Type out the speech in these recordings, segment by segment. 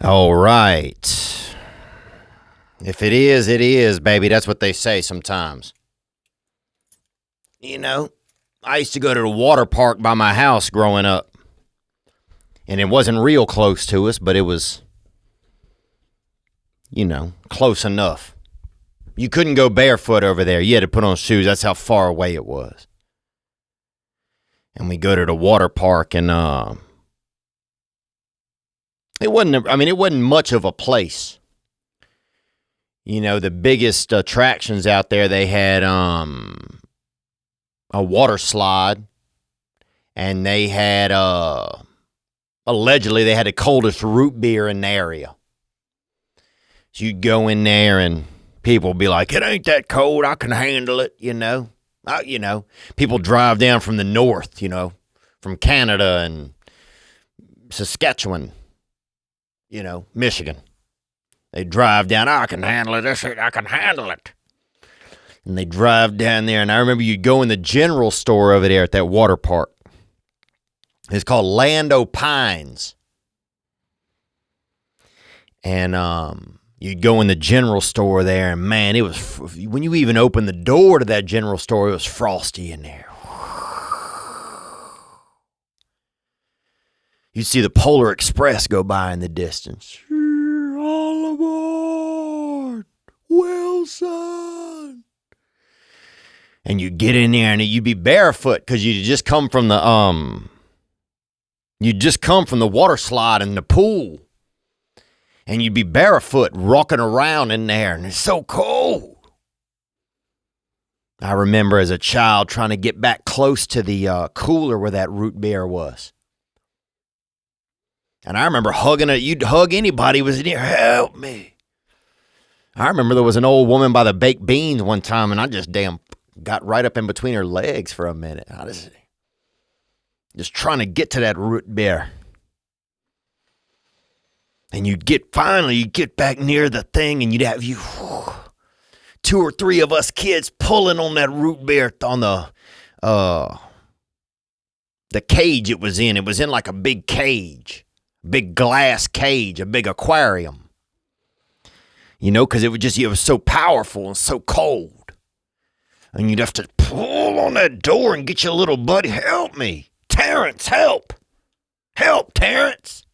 All right. If it is, baby. That's what they say sometimes. You know, I used to go to the water park by my house growing up. And it wasn't real close to us, but it was, close enough. You couldn't go barefoot over there. You had to put on shoes. That's how far away it was. And we go to the water park, and it wasn't much of a place. The biggest attractions out there, they had a water slide, and they had allegedly they had the coldest root beer in the area. So you'd go in there and people would be like, "It ain't that cold, I can handle it," People drive down from the north, from Canada and Saskatchewan, Michigan. They drive down, "I can handle it, I can handle it." And they drive down there, and I remember you'd go in the general store over there at that water park. It's called Land O' Pines. And you'd go in the general store there, and man, it was, when you even opened the door to that general store, it was frosty in there. You'd see the Polar Express go by in the distance. "All aboard, Wilson." And you'd get in there, and you'd be barefoot because you'd just come from the water slide in the pool. And you'd be barefoot rocking around in there, and it's so cold. I remember as a child trying to get back close to the cooler where that root beer was. And I remember hugging it. You'd hug anybody who was in here, "Help me." I remember there was an old woman by the baked beans one time, and I just got right up in between her legs for a minute. I just trying to get to that root beer. And you'd get back near the thing, and you'd have two or three of us kids pulling on that root beer on the cage it was in. It was in like a big cage, big glass cage, a big aquarium. Because it was so powerful and so cold. And you'd have to pull on that door and get your little buddy, "Help me. Terrence, help. Help, Terrence."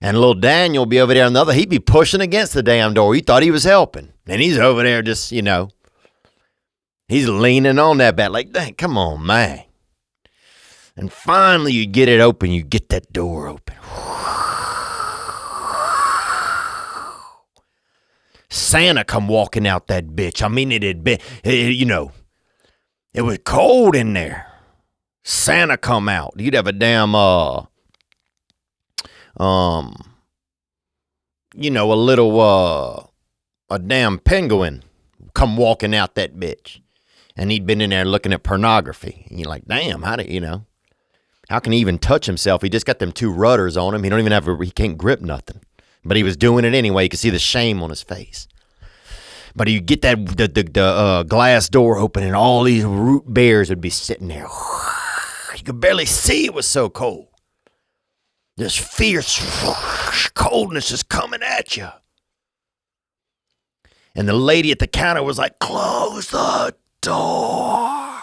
And little Daniel would be over there on the other. He'd be pushing against the damn door. He thought he was helping. And he's over there just, he's leaning on that bat like, "Dang, come on, man." And finally you get it open. You get that door open. Santa come walking out that bitch. I mean, it had been, it was cold in there. Santa come out. You'd have a damn, a damn penguin come walking out that bitch. And he'd been in there looking at pornography. And you're like, damn, how can he even touch himself? He just got them two rudders on him. He don't even he can't grip nothing. But he was doing it anyway. You could see the shame on his face. But you get the glass door open, and all these root beers would be sitting there. You could barely see, it was so cold. This fierce coldness is coming at you. And the lady at the counter was like, "Close the door."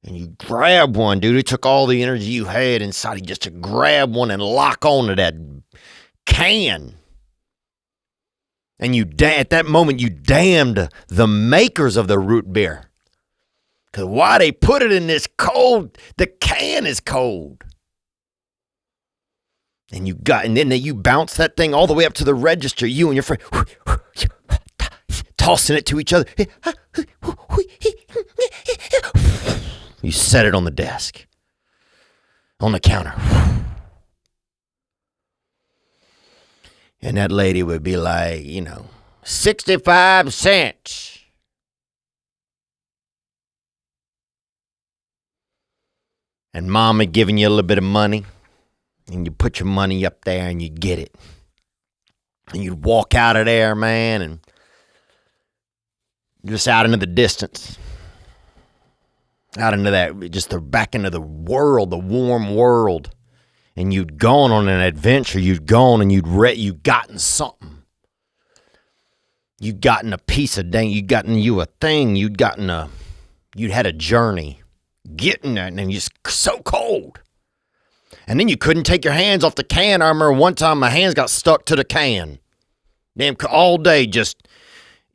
And you grab one, dude. It took all the energy you had inside you just to grab one and lock onto that can. And at that moment, you damned the makers of the root beer. Because why they put it in this cold, the can is cold. And then you bounce that thing all the way up to the register, you and your friend, tossing it to each other. You set it on the desk, on the counter. And that lady would be like, 65 cents. And mama giving you a little bit of money. And you put your money up there and you get it. And you'd walk out of there, man, and just out into the distance. Out into that, back into the world, the warm world. and you'd gone on an adventure. You'd gone and you'd gotten something. You'd gotten a piece of dang. You'd gotten you a thing. You'd had a journey getting there, and then you're so cold. And then you couldn't take your hands off the can. I remember one time my hands got stuck to the can. Damn, all day just,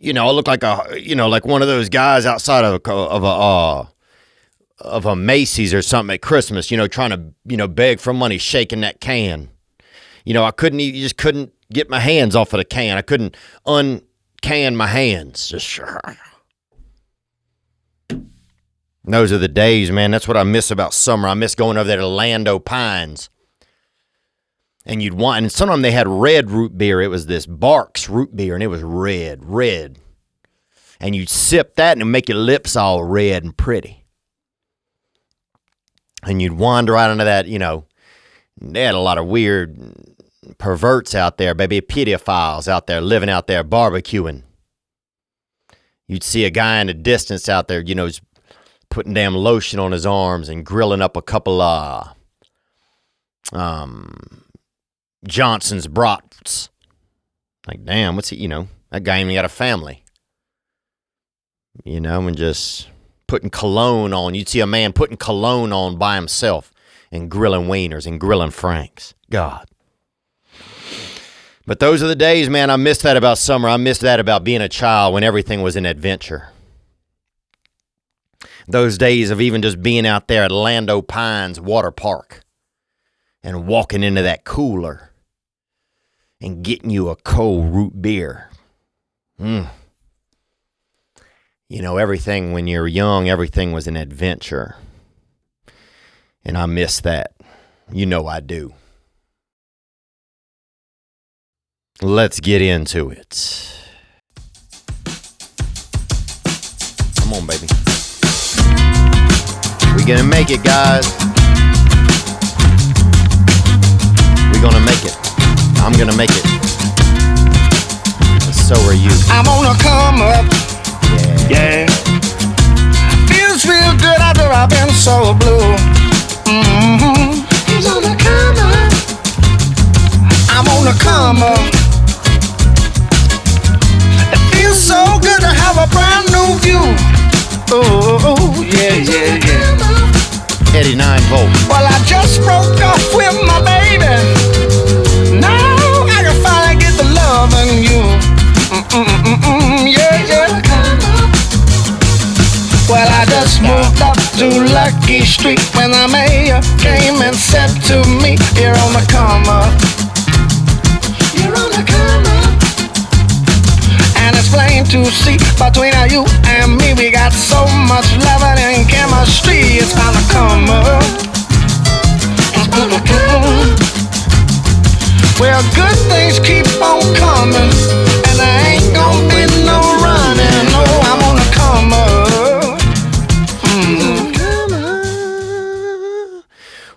I looked like like one of those guys outside of a Macy's or something at Christmas, trying to, beg for money, shaking that can. I couldn't, you just couldn't get my hands off of the can. I couldn't uncan my hands. Just, those are the days, man. That's what I miss about summer. I miss going over there to Lando Pines. And and sometimes they had red root beer. It was this Barks root beer, and it was red. And you'd sip that, and it'd make your lips all red and pretty. And you'd wander out into that, they had a lot of weird perverts out there, baby, pedophiles out there, living out there, barbecuing. You'd see a guy in the distance out there, putting damn lotion on his arms and grilling up a couple of Johnson's brats. Like, damn, what's he, that guy ain't even got a family. And just putting cologne on. You'd see a man putting cologne on by himself and grilling wieners and grilling franks. God. But those are the days, man. I miss that about summer. I miss that about being a child when everything was an adventure. Those days of even just being out there at Lando Pines Water Park and walking into that cooler and getting you a cold root beer. Everything when you're young, everything was an adventure. And I miss that. I do. Let's get into it. Come on, baby. We're gonna make it, guys. We're gonna make it. I'm gonna make it. So are you. I'm gonna come up. Yeah. Feels real good after I've been so blue. He's gonna come up. I'm gonna come up. It feels so good to have a brand new view. Oh, yeah. 89 volt. Well, I just broke off with my baby. Now I can finally get the love in you. Yeah. Well, I just moved up to Lucky Street when the mayor came and said to me, "You're on the come up. You're on the come up." And it's plain to see between you and me, we got so much love and chemistry. It's gonna come up. It's gonna come up. Well, good things keep on coming, and there ain't gonna be no running. No, I'm gonna come up.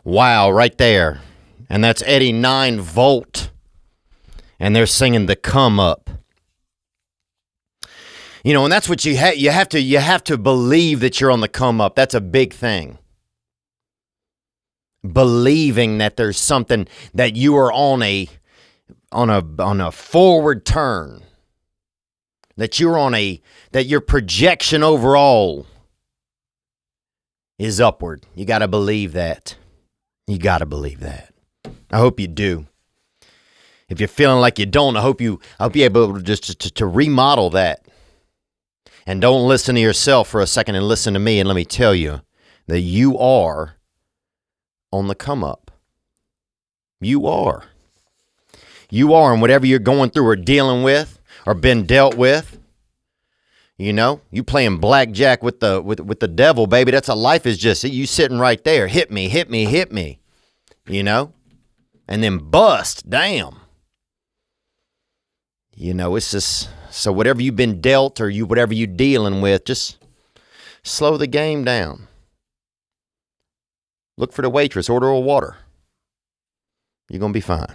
Wow, right there. And that's 89 volt. And they're singing the come up. And that's what you have to believe that you're on the come up. That's a big thing. Believing that there's something, that you are on a forward turn. That that your projection overall is upward. You got to believe that. You got to believe that. I hope you do. If you're feeling like you don't, I hope you're able to just to remodel that. And don't listen to yourself for a second and listen to me. And let me tell you that you are on the come up. You are. You are, and whatever you're going through or dealing with or been dealt with, you playing blackjack with the devil, baby. That's a life is just you sitting right there. Hit me. And then bust. Damn. It's just, so whatever you've been dealt or whatever you're dealing with, just slow the game down. Look for the waitress, order a water. You're going to be fine.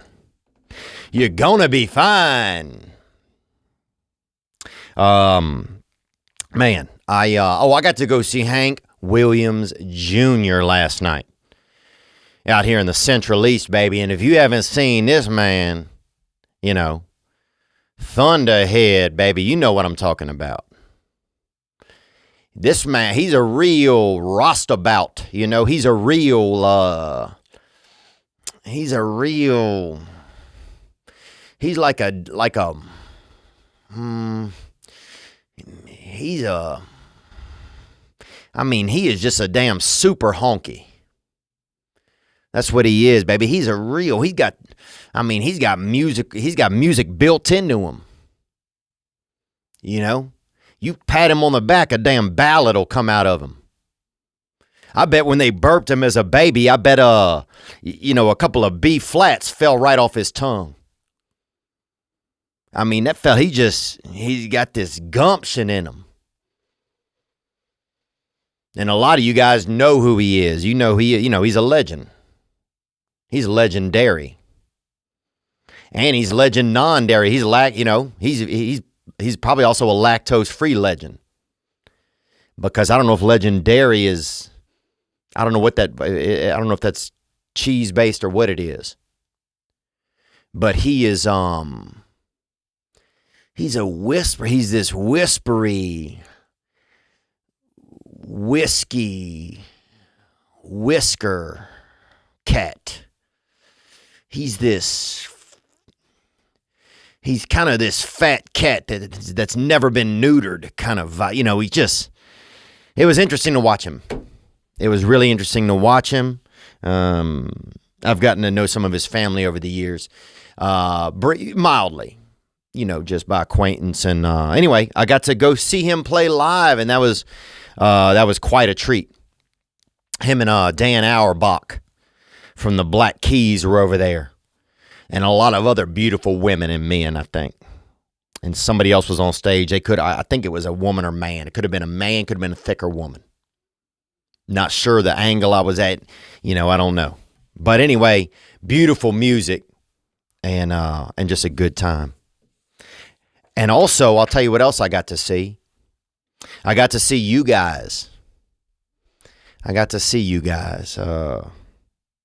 You're going to be fine. Man, I got to go see Hank Williams Jr. last night. out here in the Central East, baby. And if you haven't seen this man, Thunderhead, baby, you know what I'm talking about. This man, he's a real rostabout, he's like he is just a damn super honky. That's what he is, baby. He's got music built into him. You pat him on the back, a damn ballad will come out of him. I bet when they burped him as a baby, I bet a couple of B flats fell right off his tongue. That fella, he's got this gumption in him. And a lot of you guys know who he is. He's a legend. He's legendary. And he's legendary. He's probably also a lactose-free legend. Because I don't know if legendary is, I don't know if that's cheese-based or what it is. But he is, he's this whispery, whiskey, whisker cat. He's kind of this fat cat that's never been neutered kind of, it was interesting to watch him. It was really interesting to watch him. I've gotten to know some of his family over the years, mildly, just by acquaintance. And anyway, I got to go see him play live, and that was quite a treat. Him and Dan Auerbach from the Black Keys were over there. And a lot of other beautiful women and men, I think. And somebody else was on stage. I think it was a woman or man. It could have been a man, could have been a thicker woman. Not sure the angle I was at, I don't know. But anyway, beautiful music and just a good time. And also, I'll tell you what else I got to see. I got to see you guys.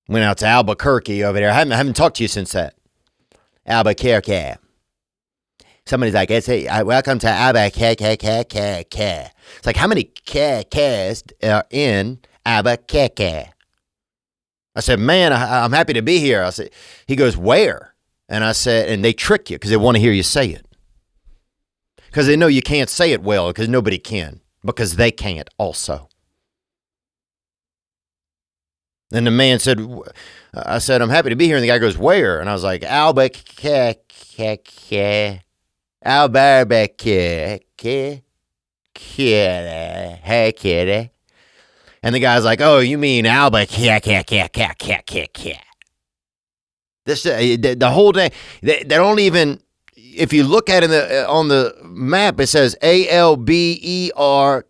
Went out to Albuquerque over there. I haven't talked to you since that. Albuquerque. Somebody's like, welcome to Albuquerque. It's like, how many cars are in Albuquerque? I said, man, I'm happy to be here. I said, he goes, where? And I said, and they trick you because they want to hear you say it. Because they know you can't say it well because nobody can. Because they can't also. And the man said, I said, I'm happy to be here. And the guy goes, where? And I was like, Albuquerque. Hey, kitty. And the guy's like, oh, you mean Albuquerque. This, the whole day, they don't even, if you look at it on the map, it says Alberk,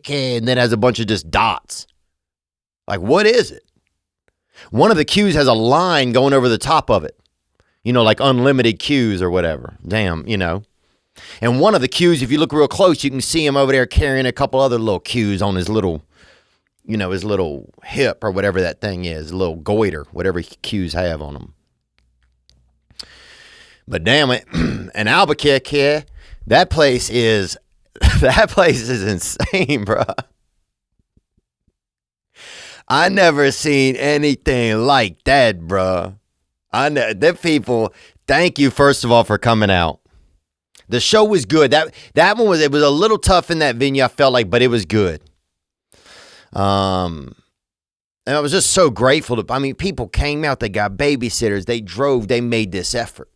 and then has a bunch of just dots. Like, what is it? One of the queues has a line going over the top of it. Like unlimited queues or whatever. Damn, And one of the queues, if you look real close, you can see him over there carrying a couple other little queues on his little, his little hip or whatever that thing is, a little goiter, whatever queues have on them. But damn it, in Albuquerque, that place is insane, bro. I never seen anything like that, bro. Them people, thank you, first of all, for coming out. The show was good. That one was a little tough in that venue, I felt like, but it was good. And I was just so grateful people came out, they got babysitters, they drove, they made this effort.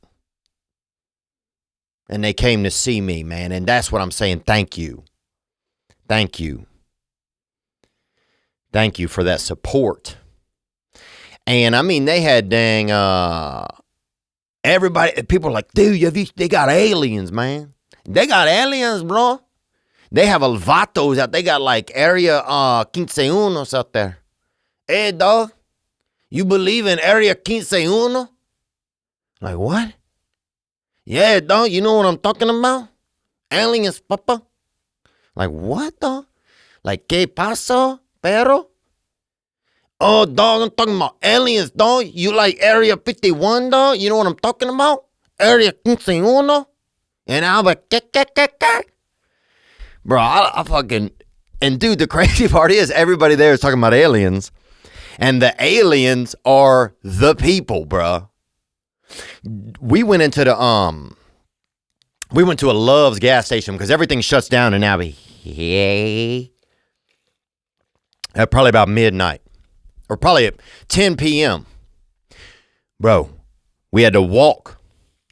And they came to see me, man. And that's what I'm saying. Thank you. Thank you. Thank you for that support. And they had dang, everybody, people are like, dude, they got aliens, man. They got aliens, bro. They have vatos out. They got like area 51 out there. Hey, dog, you believe in area 51? Like, what? Yeah, dog, you know what I'm talking about? Aliens, papa. Like, what, dog? Like, ¿qué pasó, perro? Oh, dog, I'm talking about aliens, dog. You like Area 51, dog? You know what I'm talking about? Area 51 and Albuquerque. Bro, I fucking... And dude, the crazy part is everybody there is talking about aliens. And the aliens are the people, bro. We went into the... We went to a Love's gas station because everything shuts down in Albuquerque. At probably about midnight. Or probably at 10 p.m. Bro, we had to walk.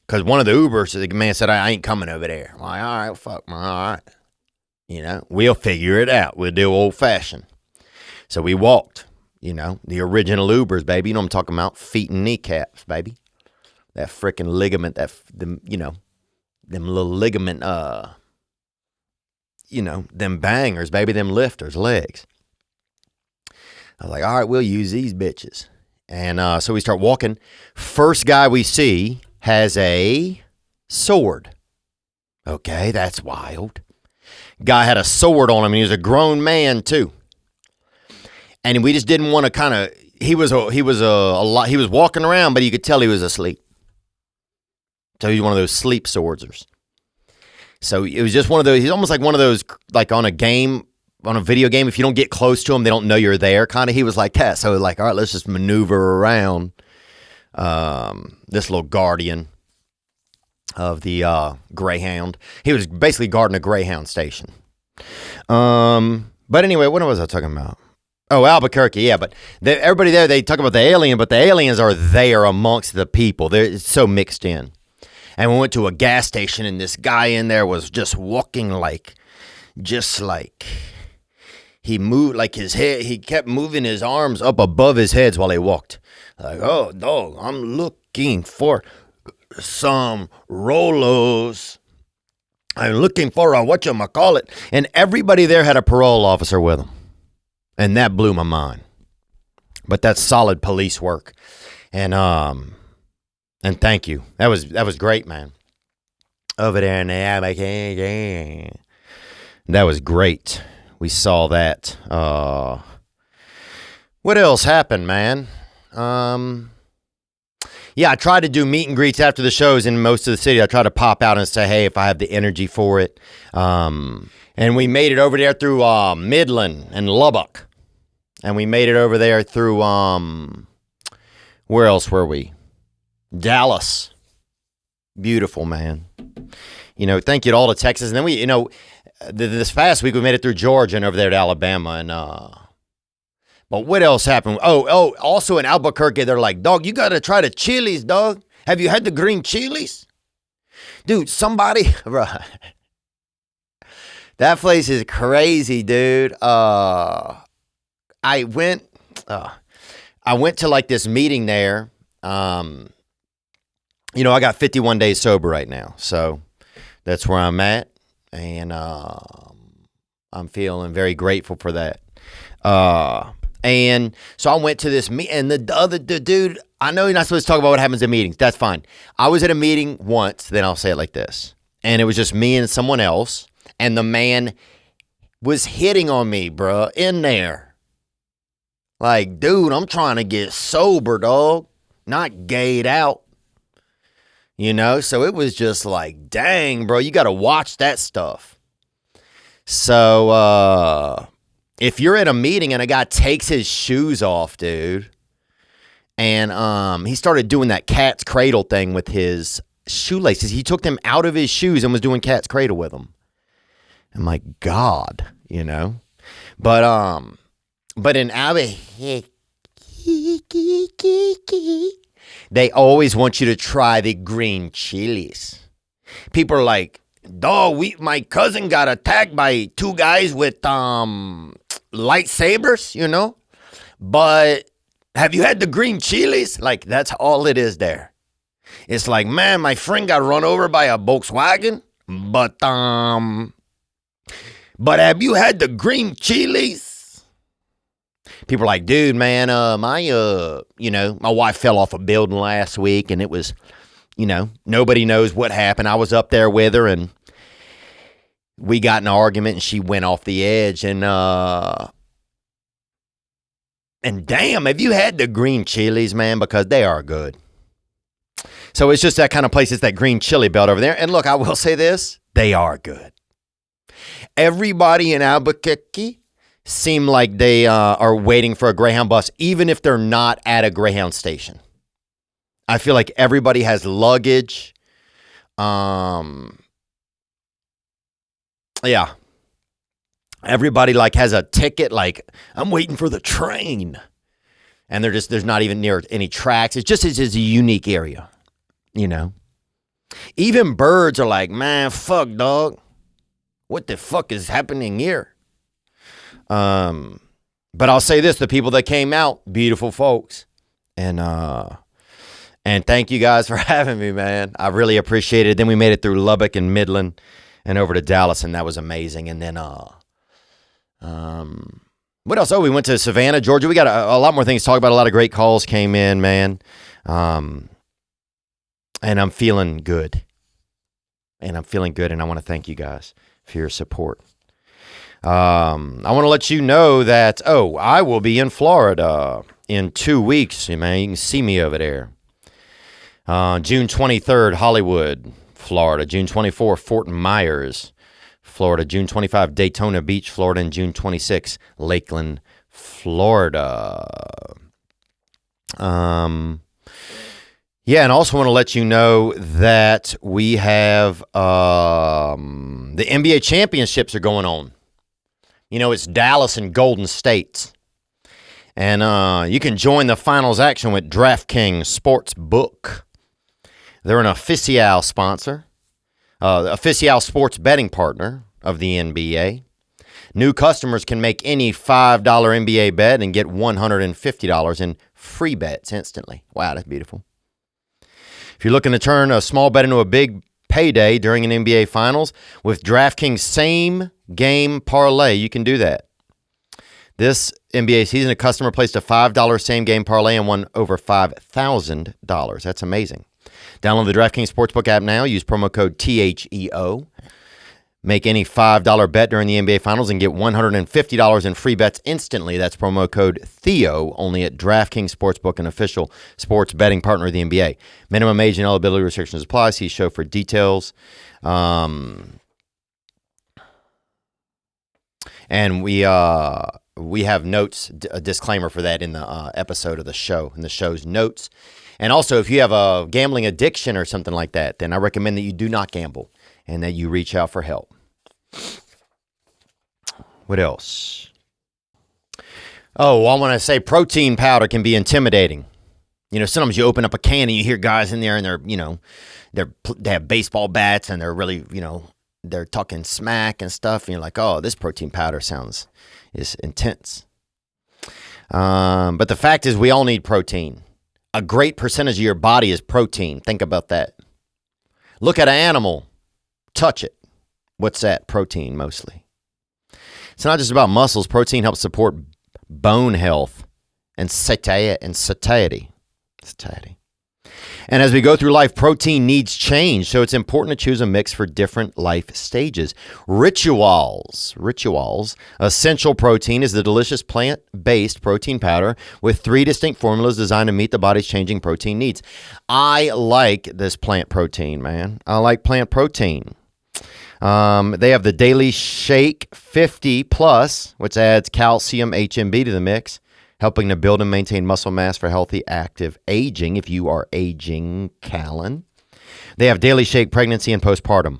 Because one of the Ubers, the man said, I ain't coming over there. I'm like, all right, fuck, man, all right. You know, we'll figure it out. We'll do old fashioned. So we walked, you know, the original Ubers, baby. You know what I'm talking about? Feet and kneecaps, baby. That freaking ligament, them little ligament, them bangers, baby, them lifters, legs. I was like, all right, we'll use these bitches. And so we start walking. First guy we see has a sword. Okay, that's wild. Guy had a sword on him, and he was a grown man too. And we just didn't want to kind of. He was walking around, but you could tell he was asleep. So he's one of those sleep swordsers. So it was just one of those. He's almost like one of those, like on a video game. If you don't get close to him, they don't know you're there. Kind of. He was like that. So like, all right, let's just maneuver around this little guardian of the Greyhound. He was basically guarding a Greyhound station. But anyway, what was I talking about? Oh, Albuquerque, yeah. But everybody there, they talk about the alien, but the aliens are there amongst the people. It's so mixed in. And we went to a gas station, and this guy in there was just walking just like he moved, like his head. He kept moving his arms up above his heads while he walked. Like, oh, dog, I'm looking for some Rolos. I'm looking for a whatchamacallit. And everybody there had a parole officer with them. And that blew my mind. But that's solid police work. And thank you. That was great, man. Over there in the Albuquerque. That was great. We saw that. What else happened, man? Yeah, I try to do meet and greets after the shows in most of the city. I try to pop out and say, hey, if I have the energy for it. And we made it over there through Midland and Lubbock. And we made it over there through, where else were we? Dallas. Beautiful, man. You know, thank you to all the Texas. And then we, this past week we made it through Georgia and over there to Alabama. And, but what else happened? Oh, also in Albuquerque, they're like, dog, you got to try the chilies, dog. Have you had the green chilies? Dude, somebody, right. That place is crazy, dude. I went to like this meeting there. I got 51 days sober right now. So that's where I'm at. And I'm feeling very grateful for that. And so I went to this meeting, and the dude, I know you're not supposed to talk about what happens in meetings. That's fine. I was at a meeting once, then I'll say it like this. And it was just me and someone else. And the man was hitting on me, bro, in there. Like, dude, I'm trying to get sober, dog. Not gayed out. So it was just like, dang, bro, you got to watch that stuff. So, if you're in a meeting and a guy takes his shoes off, dude, and he started doing that cat's cradle thing with his shoelaces. He took them out of his shoes and was doing cat's cradle with them. I'm like, God, But in Albuquerque, they always want you to try the green chilies. People are like, dog, my cousin got attacked by two guys with lightsabers, But have you had the green chilies? Like, that's all it is there. It's like, man, my friend got run over by a Volkswagen, but have you had the green chilies? People are like, dude, man, my wife fell off a building last week, and it was, nobody knows what happened. I was up there with her, and we got in an argument, and she went off the edge, and And damn, have you had the green chilies, man? Because they are good. So it's just that kind of place. It's that green chili belt over there. And look, I will say this. They are good. Everybody in Albuquerque seem like they are waiting for a Greyhound bus, even if they're not at a Greyhound station. I feel like everybody has luggage. Yeah. Everybody like has a ticket, like, I'm waiting for the train. And there's not even near any tracks. It's a unique area, you know. Even birds are like, man, fuck, dog. What the fuck is happening here? But I'll say this, the people that came out, beautiful folks. And thank you guys for having me, man. I really appreciate it. Then we made it through Lubbock and Midland and over to Dallas, and that was amazing. And then, what else? Oh, we went to Savannah, Georgia. We got a lot more things to talk about. A lot of great calls came in, man. And I'm feeling good. And I want to thank you guys for your support. I want to let you know that, I will be in Florida in 2 weeks. Man, you can see me over there. June 23rd, Hollywood, Florida. June 24th, Fort Myers, Florida. June 25th, Daytona Beach, Florida. And June 26th, Lakeland, Florida. Yeah, and also want to let you know that we have the NBA championships are going on. You know, it's Dallas and Golden State. And you can join the finals action with DraftKings Sportsbook. They're an official sponsor, official sports betting partner of the NBA. New customers can make any $5 NBA bet and get $150 in free bets instantly. Wow, that's beautiful. If you're looking to turn a small bet into a big payday during an NBA Finals, with DraftKings Same Game Parlay, you can do that. This NBA season, a customer placed a $5 Same Game Parlay and won over $5,000. That's amazing. Download the DraftKings Sportsbook app now. Use promo code THEO. Make any $5 bet during the NBA Finals and get $150 in free bets instantly. That's promo code Theo, only at DraftKings Sportsbook, an official sports betting partner of the NBA. Minimum age and eligibility restrictions apply. See show for details. And we have notes, a disclaimer for that in the episode of the show, in the show's notes. And also, if you have a gambling addiction or something like that, then I recommend that you do not gamble and that you reach out for help. What else? Oh, I want to say protein powder can be intimidating. You know, sometimes you open up a can and you hear guys in there and they're, you know, they have baseball bats and they're really, you know, they're talking smack and stuff. And you're like, oh, this protein powder is intense. But the fact is we all need protein. A great percentage of your body is protein. Think about that. Look at an animal. Touch it. What's that? Protein, mostly. It's not just about muscles. Protein helps support bone health and satiety. And as we go through life, protein needs change, so it's important to choose a mix for different life stages. Rituals. Essential Protein is the delicious plant-based protein powder with 3 distinct formulas designed to meet the body's changing protein needs. I like this plant protein, man. I like plant protein. They have the Daily Shake 50 Plus, which adds calcium HMB to the mix, helping to build and maintain muscle mass for healthy, active aging if you are aging, Callan. They have Daily Shake Pregnancy and Postpartum.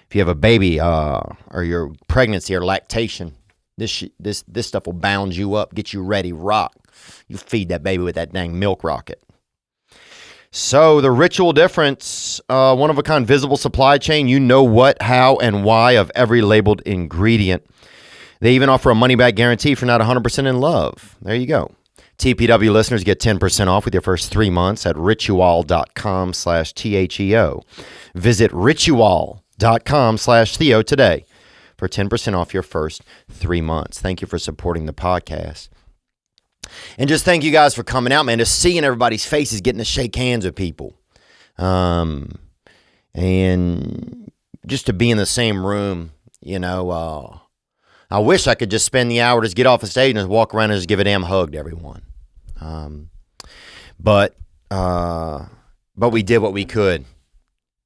If you have a baby or your pregnancy or lactation, this stuff will bound you up, get you ready, rock. You feed that baby with that dang milk rocket. So the ritual difference, one-of-a-kind visible supply chain. You know what, how, and why of every labeled ingredient. They even offer a money-back guarantee for not 100% in love. There you go. TPW listeners get 10% off with your first 3 months at ritual.com/THEO. Visit ritual.com/Theo today for 10% off your first 3 months. Thank you for supporting the podcast. And just thank you guys for coming out, man. Just seeing everybody's faces, getting to shake hands with people. And just to be in the same room, you know, I wish I could just spend the hour, just get off the stage and just walk around and just give a damn hug to everyone. But we did what we could.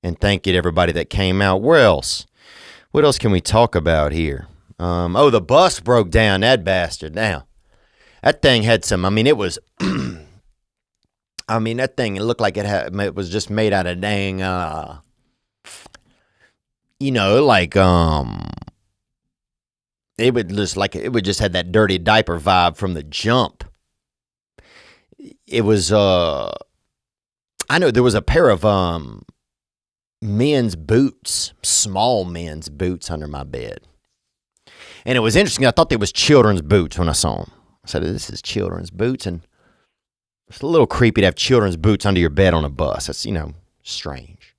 And thank you to everybody that came out. Where else? What else can we talk about here? The bus broke down, that bastard. Now, that thing had some, it was, that thing, it looked like it was just made out of dang, it would just had that dirty diaper vibe from the jump. It was, I know there was a pair of, men's boots, small men's boots under my bed. And it was interesting. I thought they was children's boots when I saw them. I said, this is children's boots. And it's a little creepy to have children's boots under your bed on a bus. That's, strange.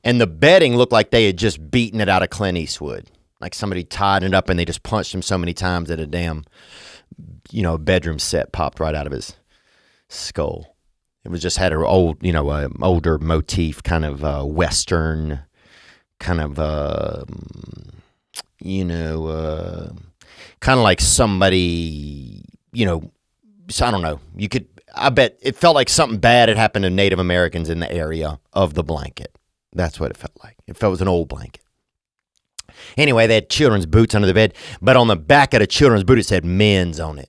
And the bedding looked like they had just beaten it out of Clint Eastwood. Like somebody tied it up and they just punched him so many times that a damn, bedroom set popped right out of his skull. It was just had an old, older motif, kind of Western, kind of, kind of like somebody, so I don't know. I bet it felt like something bad had happened to Native Americans in the area of the blanket. That's what it felt like. It felt it was an old blanket. Anyway, they had children's boots under the bed, but on the back of the children's boot, it said men's on it.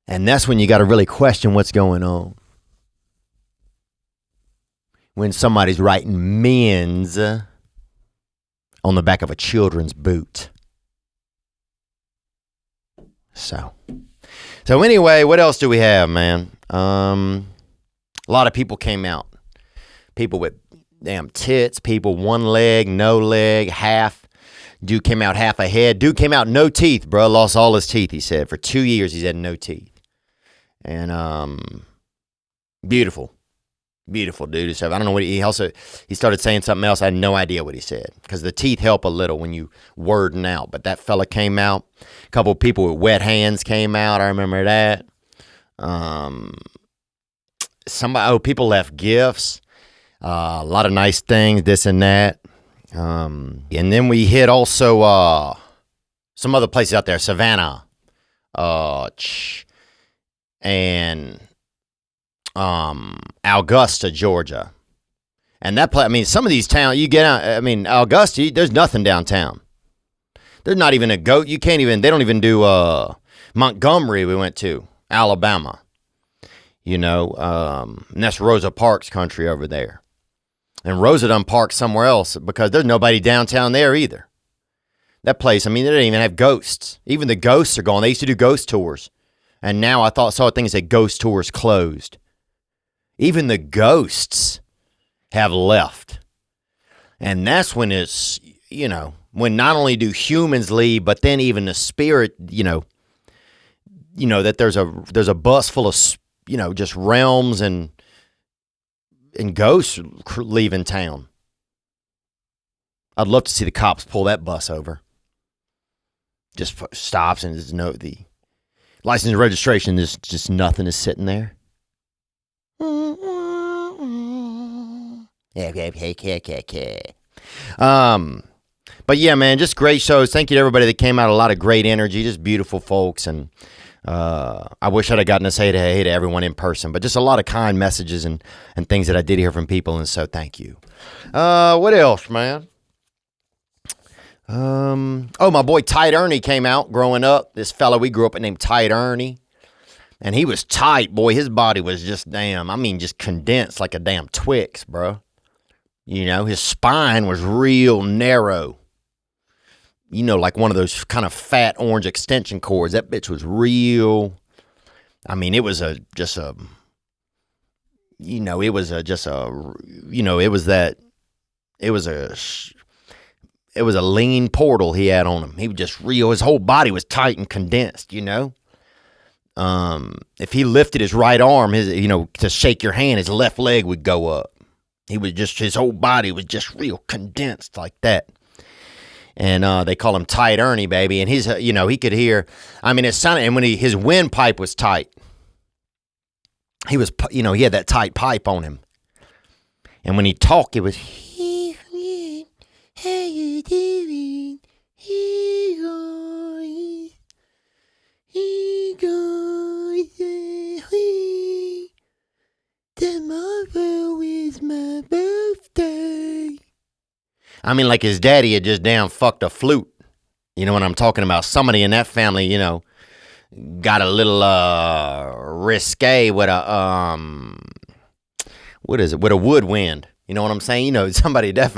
And that's when you got to really question what's going on. When somebody's writing men's on the back of a children's boot. So anyway, what else do we have, man? A lot of people came out. People with damn tits, people one leg, no leg, half. Dude came out half a head. Dude came out no teeth, bro. Lost all his teeth, he said. For 2 years, he's had no teeth. And beautiful dude. So I don't know what he started saying something else. I had no idea what he said because the teeth help a little when you wording out. But that fella came out. A couple of people with wet hands came out. I remember that. People left gifts. A lot of nice things, this and that. And then we hit also some other places out there, Savannah, and Augusta, Georgia. And that place, some of these towns, you get out, Augusta, there's nothing downtown. There's not even a goat. They don't even do Montgomery we went to, Alabama. And that's Rosa Parks country over there. And Rosa done parked somewhere else because there's nobody downtown there either. That place, they don't even have ghosts. Even the ghosts are gone. They used to do ghost tours. And now I saw a thing that said ghost tours closed. Even the ghosts have left. And that's when it's, when not only do humans leave, but then even the spirit, that there's a bus full of, just realms and ghosts leaving town. I'd love to see the cops pull that bus over. Just stops and there's the license and registration, there's just nothing is sitting there. But yeah, man, just great shows. Thank you to everybody that came out. A lot of great energy, just beautiful folks. And I wish I'd have gotten to say hey to everyone in person, but just a lot of kind messages and things that I did hear from people. And so thank you. What else, man? My boy Tight Ernie came out growing up. This fella we grew up with named Tight Ernie. And he was tight, boy. His body was just just condensed like a damn Twix, bro. His spine was real narrow. Like one of those kind of fat orange extension cords. That bitch was real. It was a lean portal he had on him. He was just real. His whole body was tight and condensed, If he lifted his right arm, to shake your hand, his left leg would go up. His whole body was just real condensed like that. And they call him Tight Ernie, baby. And he's, he could hear, it sounded, and when his windpipe was tight, he was, he had that tight pipe on him. And when he talked, it was, How you doing? Hey guys. Hey guys. Hey. Tomorrow is my birthday. I mean, like his daddy had just damn fucked a flute. You know what I'm talking about? Somebody in that family, you know, got a little risque with a what is it? With a woodwind. You know what I'm saying? You know, somebody was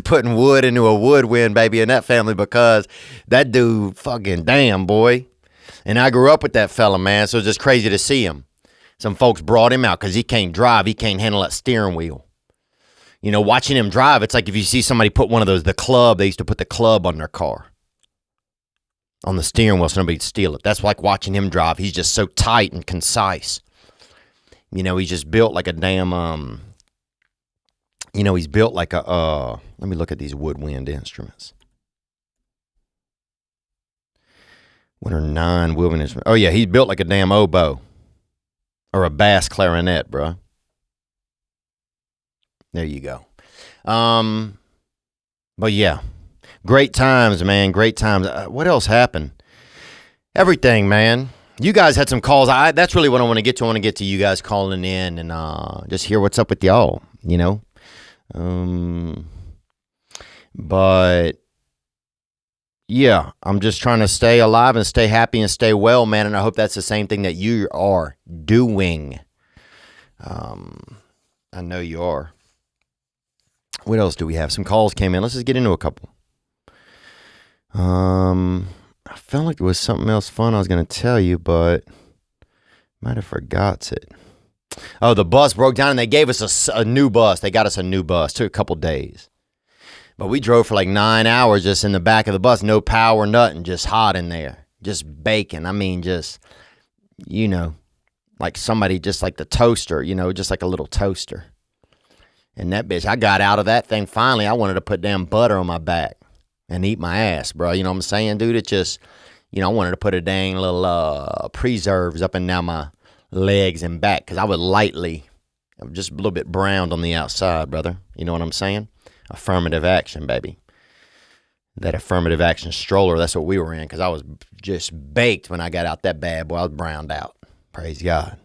putting wood into a woodwind, baby, in that family, because that dude fucking damn, boy. And I grew up with that fella, man, so it's just crazy to see him. Some folks brought him out because he can't drive. He can't handle that steering wheel. You know, watching him drive, it's like if you see somebody put one of those, they used to put the club on their car. On the steering wheel so nobody'd steal it. That's like watching him drive. He's just so tight and concise. You know, he's just built like a damn, he's built like a, let me look at these woodwind instruments. What are 9 woodwind instruments? Oh, yeah, he's built like a damn oboe. Or a bass clarinet, bro. There you go. But yeah, great times, man. Great times. What else happened? Everything, man. You guys had some calls. That's really what I want to get to. I want to get to you guys calling in and just hear what's up with y'all, you know. But yeah, I'm just trying to stay alive and stay happy and stay well, man. And I hope that's the same thing that you are doing. I know you are. What else do we have? Some calls came in. Let's just get into a couple. I felt like there was something else fun I was going to tell you, but might have forgot it. Oh, the bus broke down and they gave us a new bus. They got us a new bus. Took a couple days. But we drove for like 9 hours just in the back of the bus. No power, nothing. Just hot in there. Just baking. I mean, just, you know, like somebody just like the toaster, you know, just like a little toaster. And that bitch, I got out of that thing finally. I wanted to put damn butter on my back and eat my ass, bro. You know what I'm saying, dude? It just, you know, I wanted to put a dang little preserves up and down my legs and back because I was just a little bit browned on the outside, brother. You know what I'm saying? Affirmative action, baby. That affirmative action stroller, that's what we were in because I was just baked when I got out that bad boy. I was browned out. Praise God.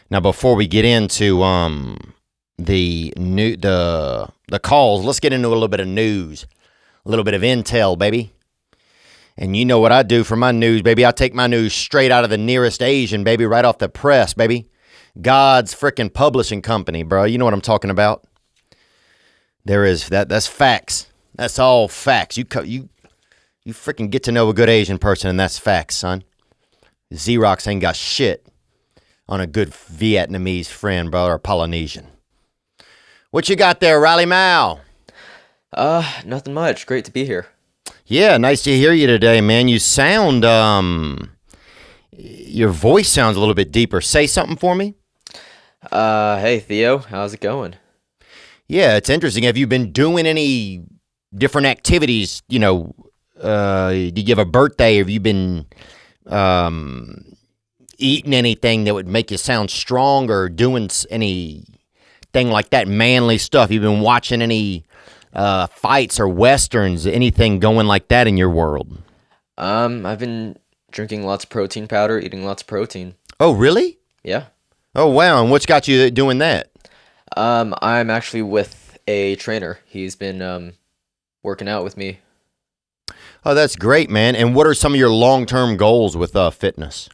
Now, before we get into the calls, let's get into a little bit of news, a little bit of intel, baby. And you know what I do for my news, baby. I take my news straight out of the nearest Asian, baby, right off the press, baby. God's frickin' publishing company, bro. You know what I'm talking about. There is that's facts. That's all facts. You freaking get to know a good Asian person, and that's facts, son. Xerox ain't got shit on a good Vietnamese friend, bro, or Polynesian. What you got there, Rally Mao? Nothing much. Great to be here. Yeah, nice to hear you today, man. You sound, your voice sounds a little bit deeper. Say something for me. Hey, Theo. How's it going? Yeah, it's interesting. Have you been doing any different activities? You know, did you have a birthday? Have you been eating anything that would make you sound strong or doing anything like that manly stuff? You've been watching any fights or westerns, anything going like that in your world? I've been drinking lots of protein powder, eating lots of protein. Oh, really? Yeah. Oh, wow. And what's got you doing that? I'm actually with a trainer. He's been working out with me. Oh, that's great, man. And what are some of your long-term goals with fitness?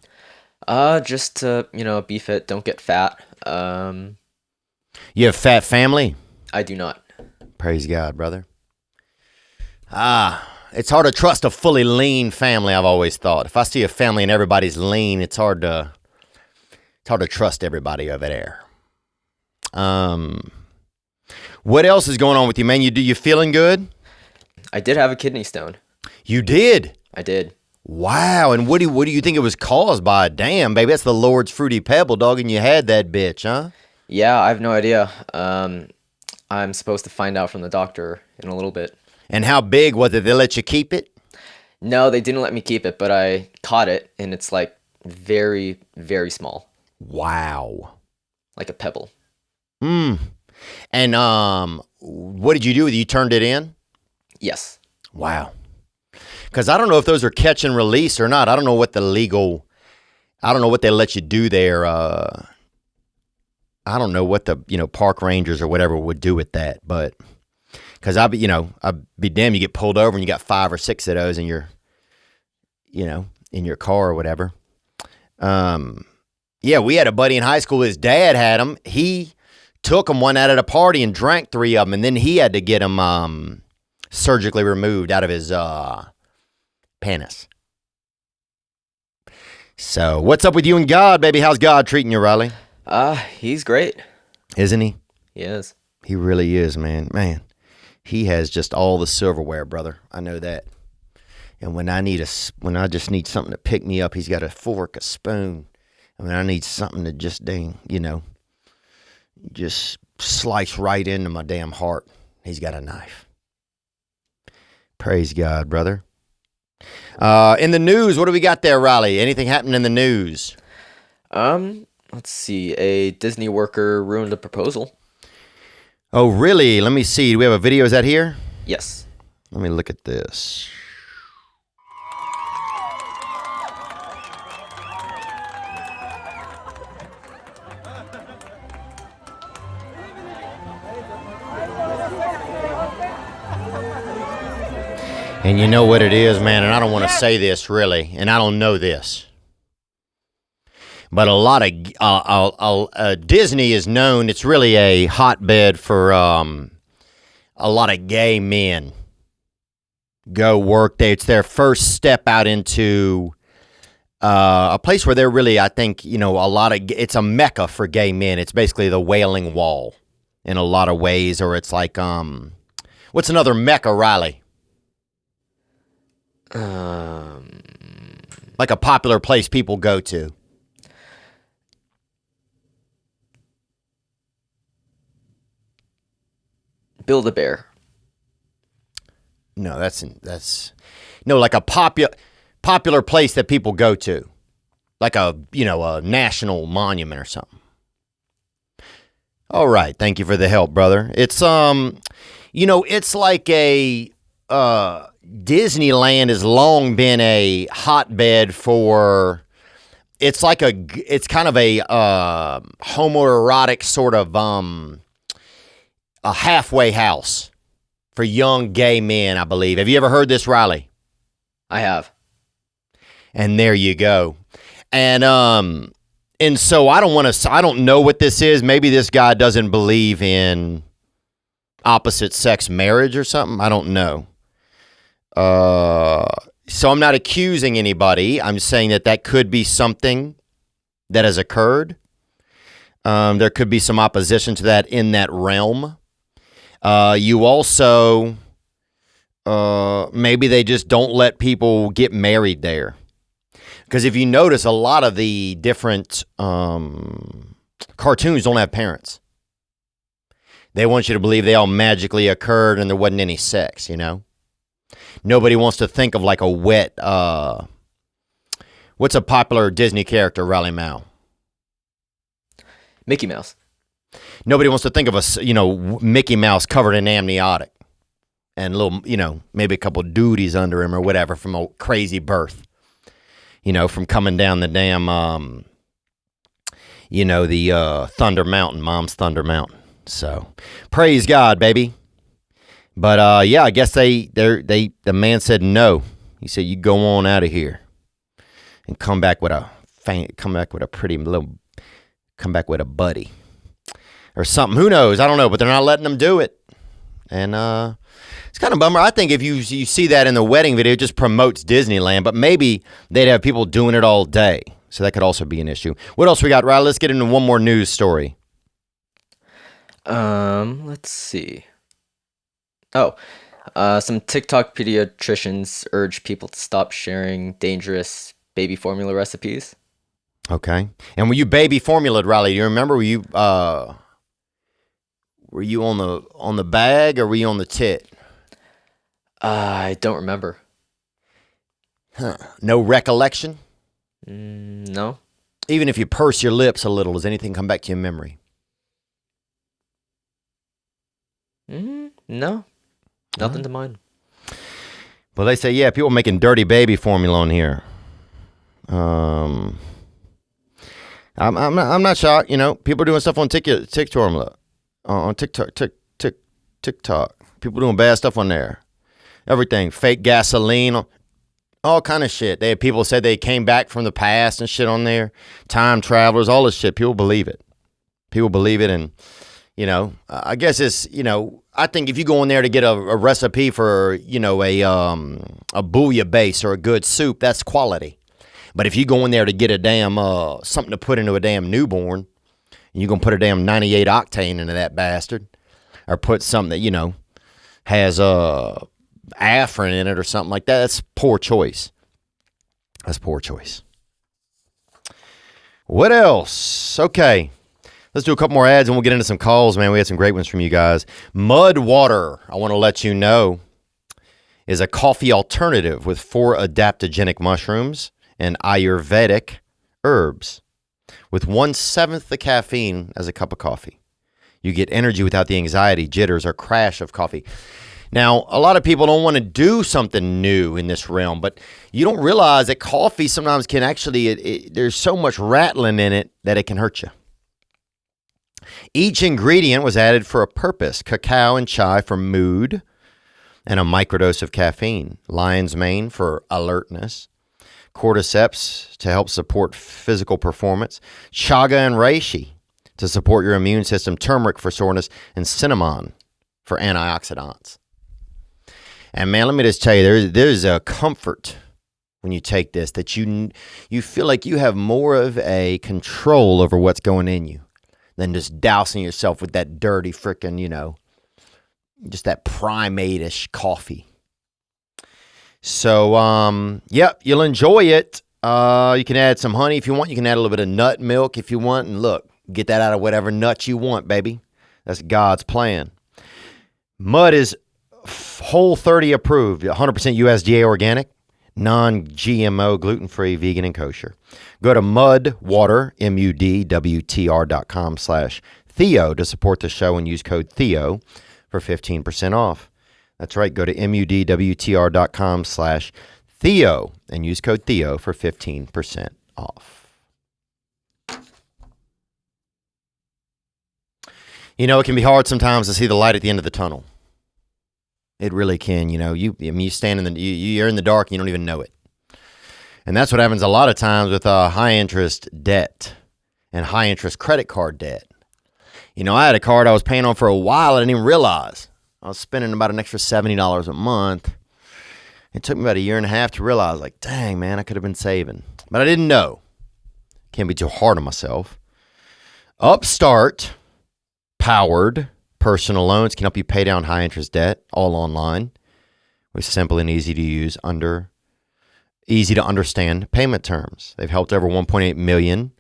Just to, be fit, don't get fat. You have fat family? I do not. Praise God, brother. It's hard to trust a fully lean family, I've always thought. If I see a family and everybody's lean, it's hard to trust everybody over there. What else is going on with you, man? You feeling good? I did have a kidney stone. You did? I did. Wow. And what do you think it was caused by? Damn, baby, that's the Lord's fruity pebble, dog, and you had that bitch, huh? Yeah, I have no idea. I'm supposed to find out from the doctor in a little bit. And how big was it? They let you keep it? No, they didn't let me keep it, but I caught it, and it's like very, very small. Wow. Like a pebble. And what did you do with it? You turned it in? Yes. Wow. Because I don't know if those are catch and release or not. I don't know what they let you do there. I don't know what the, park rangers or whatever would do with that. But because I'd be damned, you get pulled over and you got 5 or 6 of those in your car or whatever. Yeah, we had a buddy in high school. His dad had them. He took them one out at a party and drank 3 of them. And then he had to get them surgically removed out of his penis. So, what's up with you and God, baby? How's God treating you, Riley? He's great. Isn't he? He is. He really is, man. Man, he has just all the silverware, brother. I know that. And when I just need something to pick me up, he's got a fork, a spoon. And when I need something to just just slice right into my damn heart, he's got a knife. Praise God, brother. In the news, what do we got there, Riley? Anything happened in the news? Let's see. A Disney worker ruined a proposal. Oh, really? Let me see. Do we have a video? Is that here? Yes. Let me look at this. And you know what it is, man, and I don't want to say this really, and I don't know this. But a lot of Disney is known, it's really a hotbed for a lot of gay men. Go work there. It's their first step out into a place where they're really, I think, it's a mecca for gay men. It's basically the Wailing Wall in a lot of ways, or it's like, what's another mecca, Riley? Like a popular place people go to. Build-A-Bear. No, that's like a popular place that people go to, like a national monument or something. All right, thank you for the help, brother. It's it's like a Disneyland has long been a hotbed for. It's kind of a homoerotic sort of a halfway house for young gay men, I believe. Have you ever heard this, Riley? I have. And there you go. And so I don't know what this is. Maybe this guy doesn't believe in opposite sex marriage or something. I don't know. So I'm not accusing anybody. I'm saying that could be something that has occurred. There could be some opposition to that in that realm. You also, maybe they just don't let people get married there. Because if you notice, a lot of the different cartoons don't have parents. They want you to believe they all magically occurred and there wasn't any sex, Nobody wants to think of like a wet, what's a popular Disney character, Riley Mao? Mickey Mouse. Nobody wants to think of Mickey Mouse covered in amniotic and little, maybe a couple duties under him or whatever from a crazy birth, from coming down the damn, the Thunder Mountain, Mom's Thunder Mountain. So praise God, baby. But yeah, I guess the man said no. He said, "You go on out of here and come back with a buddy or something." Who knows? I don't know, but they're not letting them do it, and it's kind of a bummer. I think if you see that in the wedding video, it just promotes Disneyland, but maybe they'd have people doing it all day, so that could also be an issue. What else we got, Riley? Let's get into one more news story. Let's see. Some TikTok pediatricians urge people to stop sharing dangerous baby formula recipes. Okay. And were you baby formulaed, Riley? Do you remember? Were you on the bag or were you on the tit? I don't remember. Huh. No recollection? No. Even if you purse your lips a little, does anything come back to your memory? No, nothing to mind. Well, they say, yeah, people making dirty baby formula on here. I'm not shocked. You know, people doing stuff on TikTok, on TikTok. People doing bad stuff on there. Everything, fake gasoline, all kind of shit. They had people said they came back from the past and shit on there. Time travelers, all this shit. People believe it. And you know, I guess it's, you know, I think if you go in there to get a recipe for, you know, a bouillabaisse or a good soup, that's quality. But if you go in there to get a damn something to put into a damn newborn, and you're gonna put a damn 98 octane into that bastard, or put something that, you know, has Afrin in it or something like that, that's poor choice. What else? Okay. Let's do a couple more ads and we'll get into some calls, man. We had some great ones from you guys. Mud Water, I want to let you know, is a coffee alternative with 4 adaptogenic mushrooms and Ayurvedic herbs with 1/7 the caffeine as a cup of coffee. You get energy without the anxiety, jitters, or crash of coffee. Now, a lot of people don't want to do something new in this realm, but you don't realize that coffee sometimes can actually, there's so much rattling in it that it can hurt you. Each ingredient was added for a purpose. Cacao and chai for mood and a microdose of caffeine. Lion's mane for alertness. Cordyceps to help support physical performance. Chaga and reishi to support your immune system. Turmeric for soreness. And cinnamon for antioxidants. And man, let me just tell you, there's a comfort when you take this that you feel like you have more of a control over what's going in you than just dousing yourself with that dirty frickin', you know, just that primate-ish coffee. So, yep, you'll enjoy it. You can add some honey if you want. You can add a little bit of nut milk if you want. And look, get that out of whatever nut you want, baby. That's God's plan. Mud is Whole30 approved, 100% USDA organic, non-GMO, gluten-free, vegan, and kosher. Go to mudwater, mudwtr.com/Theo to support the show and use code Theo for 15% off. That's right. Go to mudwtr.com/Theo and use code Theo for 15% off. You know, it can be hard sometimes to see the light at the end of the tunnel. It really can. You know, you stand in you're in the dark and you don't even know it. And that's what happens a lot of times with high interest debt and high interest credit card debt. You know, I had a card I was paying on for a while. I didn't even realize I was spending about an extra $70 a month. It took me about a year and a half to realize, like, dang, man, I could have been saving. But I didn't know. Can't be too hard on myself. Upstart powered personal loans can help you pay down high interest debt all online with simple and easy to use easy to understand payment terms. They've helped over 1.8 million.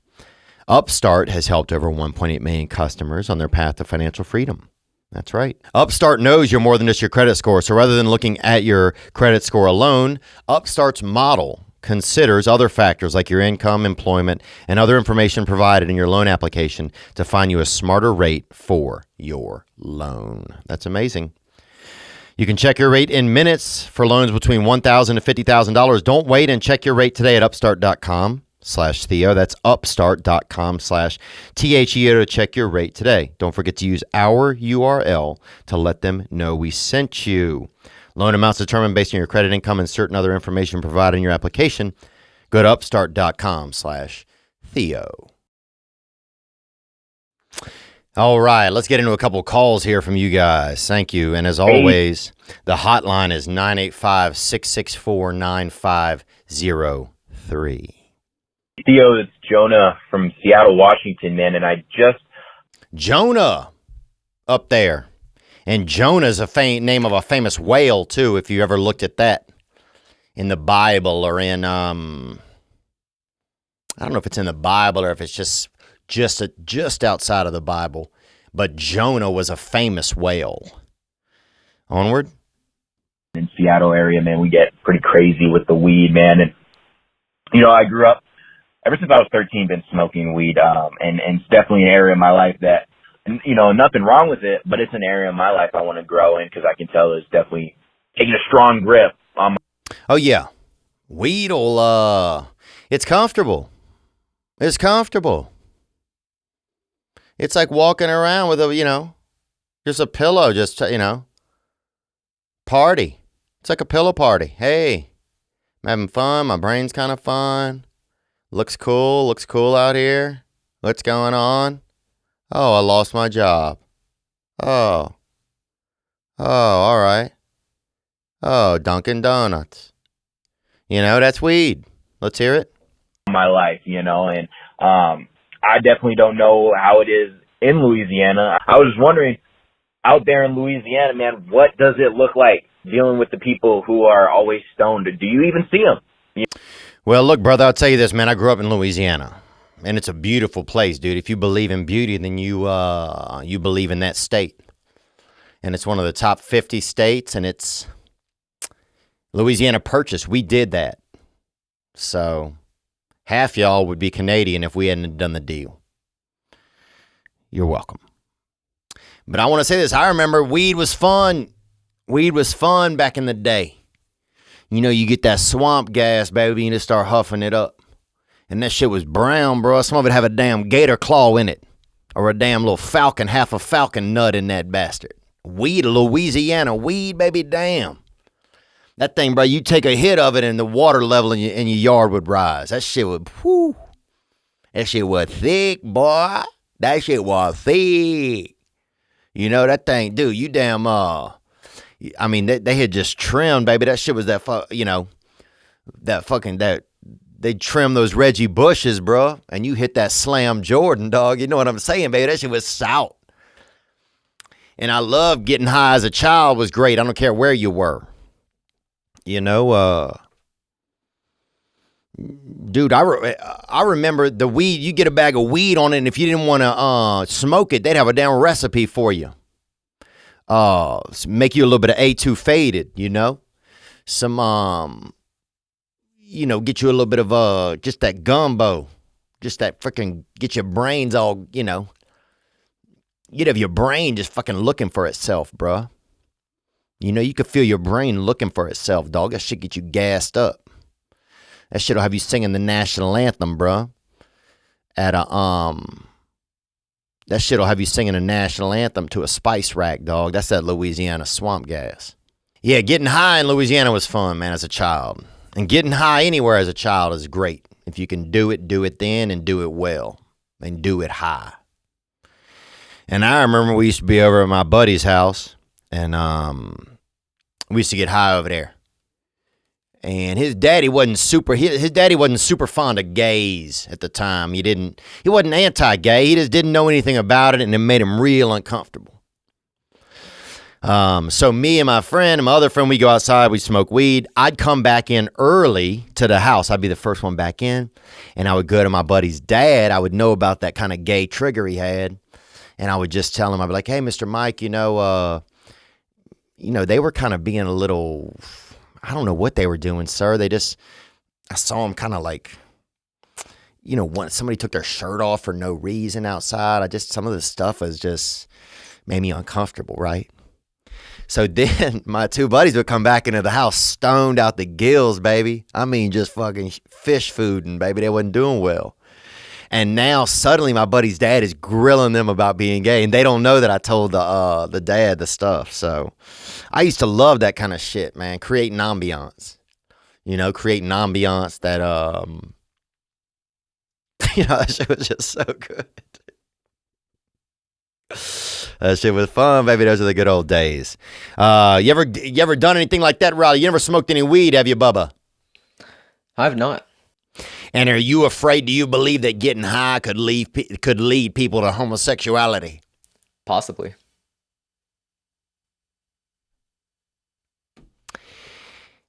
Upstart has helped over 1.8 million customers on their path to financial freedom. That's right. Upstart knows you're more than just your credit score. So rather than looking at your credit score alone, Upstart's model considers other factors like your income, employment, and other information provided in your loan application to find you a smarter rate for your loan. That's amazing. You can check your rate in minutes for loans between $1,000 to $50,000. Don't wait and check your rate today at upstart.com/Theo. That's upstart.com/THEO to check your rate today. Don't forget to use our URL to let them know we sent you. Loan amounts determined based on your credit, income, and certain other information provided in your application. Go to upstart.com/Theo. All right, let's get into a couple calls here from you guys. Thank you. And as always, the hotline is 985-664-9503. Theo, it's Jonah from Seattle, Washington, man. And Jonah up there. And Jonah's a name of a famous whale, too, if you ever looked at that in the Bible or in, I don't know if it's in the Bible or if it's just outside of the Bible. But Jonah was a famous whale. Onward. In Seattle area, man, we get pretty crazy with the weed, man. And, you know, I grew up, ever since I was 13, been smoking weed. And it's definitely an area in my life that And, you know, nothing wrong with it, but it's an area in my life I want to grow in because I can tell it's definitely taking a strong grip on my. Oh, yeah. Weed will, it's comfortable. It's comfortable. It's like walking around with a, you know, just a pillow, just, you know, party. It's like a pillow party. Hey, I'm having fun. My brain's kind of fun. Looks cool out here. What's going on? Oh, I lost my job. Oh, all right. Oh, Dunkin' Donuts. You know, that's weed. Let's hear it. My life, you know, and I definitely don't know how it is in Louisiana. I was just wondering, out there in Louisiana, man, what does it look like dealing with the people who are always stoned? Do you even see them? Well, look, brother, I'll tell you this, man. I grew up in Louisiana, and it's a beautiful place, dude. If you believe in beauty, then you believe in that state. And it's one of the top 50 states, and it's Louisiana Purchase. We did that. So half y'all would be Canadian if we hadn't done the deal. You're welcome. But I want to say this. I remember weed was fun. Weed was fun back in the day. You know, you get that swamp gas, baby, and you just start huffing it up. And that shit was brown, bro. Some of it have a damn gator claw in it. Or a damn little falcon, half a falcon nut in that bastard. Weed, Louisiana weed, baby, damn. That thing, bro, you take a hit of it and the water level in your yard would rise. That shit would, whoo. That shit was thick, boy. That shit was thick. You know, that thing, dude, you damn, I mean, they had just trimmed, baby. That shit was that, you know, that they trimmed those Reggie Bushes, bro. And you hit that Slam Jordan, dog. You know what I'm saying, baby? That shit was stout. And I loved getting high as a child. Was great. I don't care where you were. You know, dude, I remember the weed. You get a bag of weed on it, and if you didn't want to smoke it, they'd have a damn recipe for you. Make you a little bit of A2 faded, you know? Some, you know, get you a little bit of just that gumbo. Just that freaking, get your brains all, you know. You'd have your brain just fucking looking for itself, bruh. You know, you could feel your brain looking for itself, dog. That shit get you gassed up. That shit'll have you singing the national anthem, bruh. That shit'll have you singing a national anthem to a spice rack, dog. That's that Louisiana swamp gas. Yeah, getting high in Louisiana was fun, man, as a child. And getting high anywhere as a child is great. If you can do it then and do it well. And do it high. And I remember we used to be over at my buddy's house. And we used to get high over there. And his daddy wasn't super fond of gays at the time. He wasn't anti-gay. He just didn't know anything about it, and it made him real uncomfortable. So me and my friend and my other friend, we go outside, we smoke weed. I'd come back in early to the house. I'd be the first one back in, and I would go to my buddy's dad. I would know about that kind of gay trigger he had, and I would just tell him, I'd be like, hey, Mr. Mike, you know, they were kind of being a little, I don't know what they were doing, sir. I saw them kind of like, you know, somebody took their shirt off for no reason outside. Some of the stuff was just made me uncomfortable, right? So then my two buddies would come back into the house stoned out the gills, baby. I mean, just fucking fish fooding, baby. They wasn't doing well. And now suddenly my buddy's dad is grilling them about being gay, and they don't know that I told the dad the stuff. So I used to love that kind of shit, man. Creating ambiance, you know, that, you know, that shit was just so good. That shit was fun, baby. Those are the good old days. You ever done anything like that, Riley? You never smoked any weed, have you, Bubba? I've not. And are you afraid? Do you believe that getting high could lead people to homosexuality? Possibly.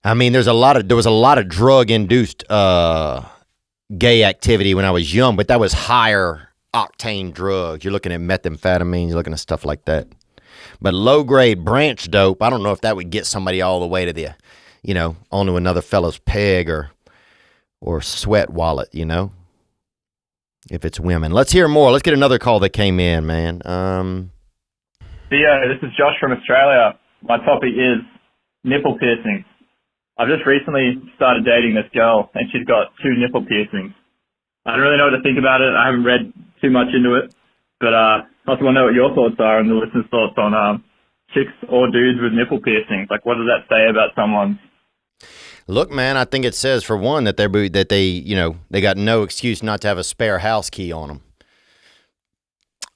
I mean, there was a lot of drug-induced gay activity when I was young, but that was higher octane drugs. You're looking at methamphetamine, you're looking at stuff like that. But low-grade branch dope, I don't know if that would get somebody all the way to the, you know, onto another fellow's peg or sweat wallet, you know. if it's women. Let's hear more. Let's get another call that came in, man. Theo, this is Josh from Australia. My topic is nipple piercings. I've just recently started dating this girl, and she's got 2 nipple piercings. I don't really know what to think about it. I haven't read too much into it, but I also want to know what your thoughts are and the listeners' thoughts on chicks or dudes with nipple piercings. Like, what does that say about someone? Look, man, I think it says for one that they got no excuse not to have a spare house key on them.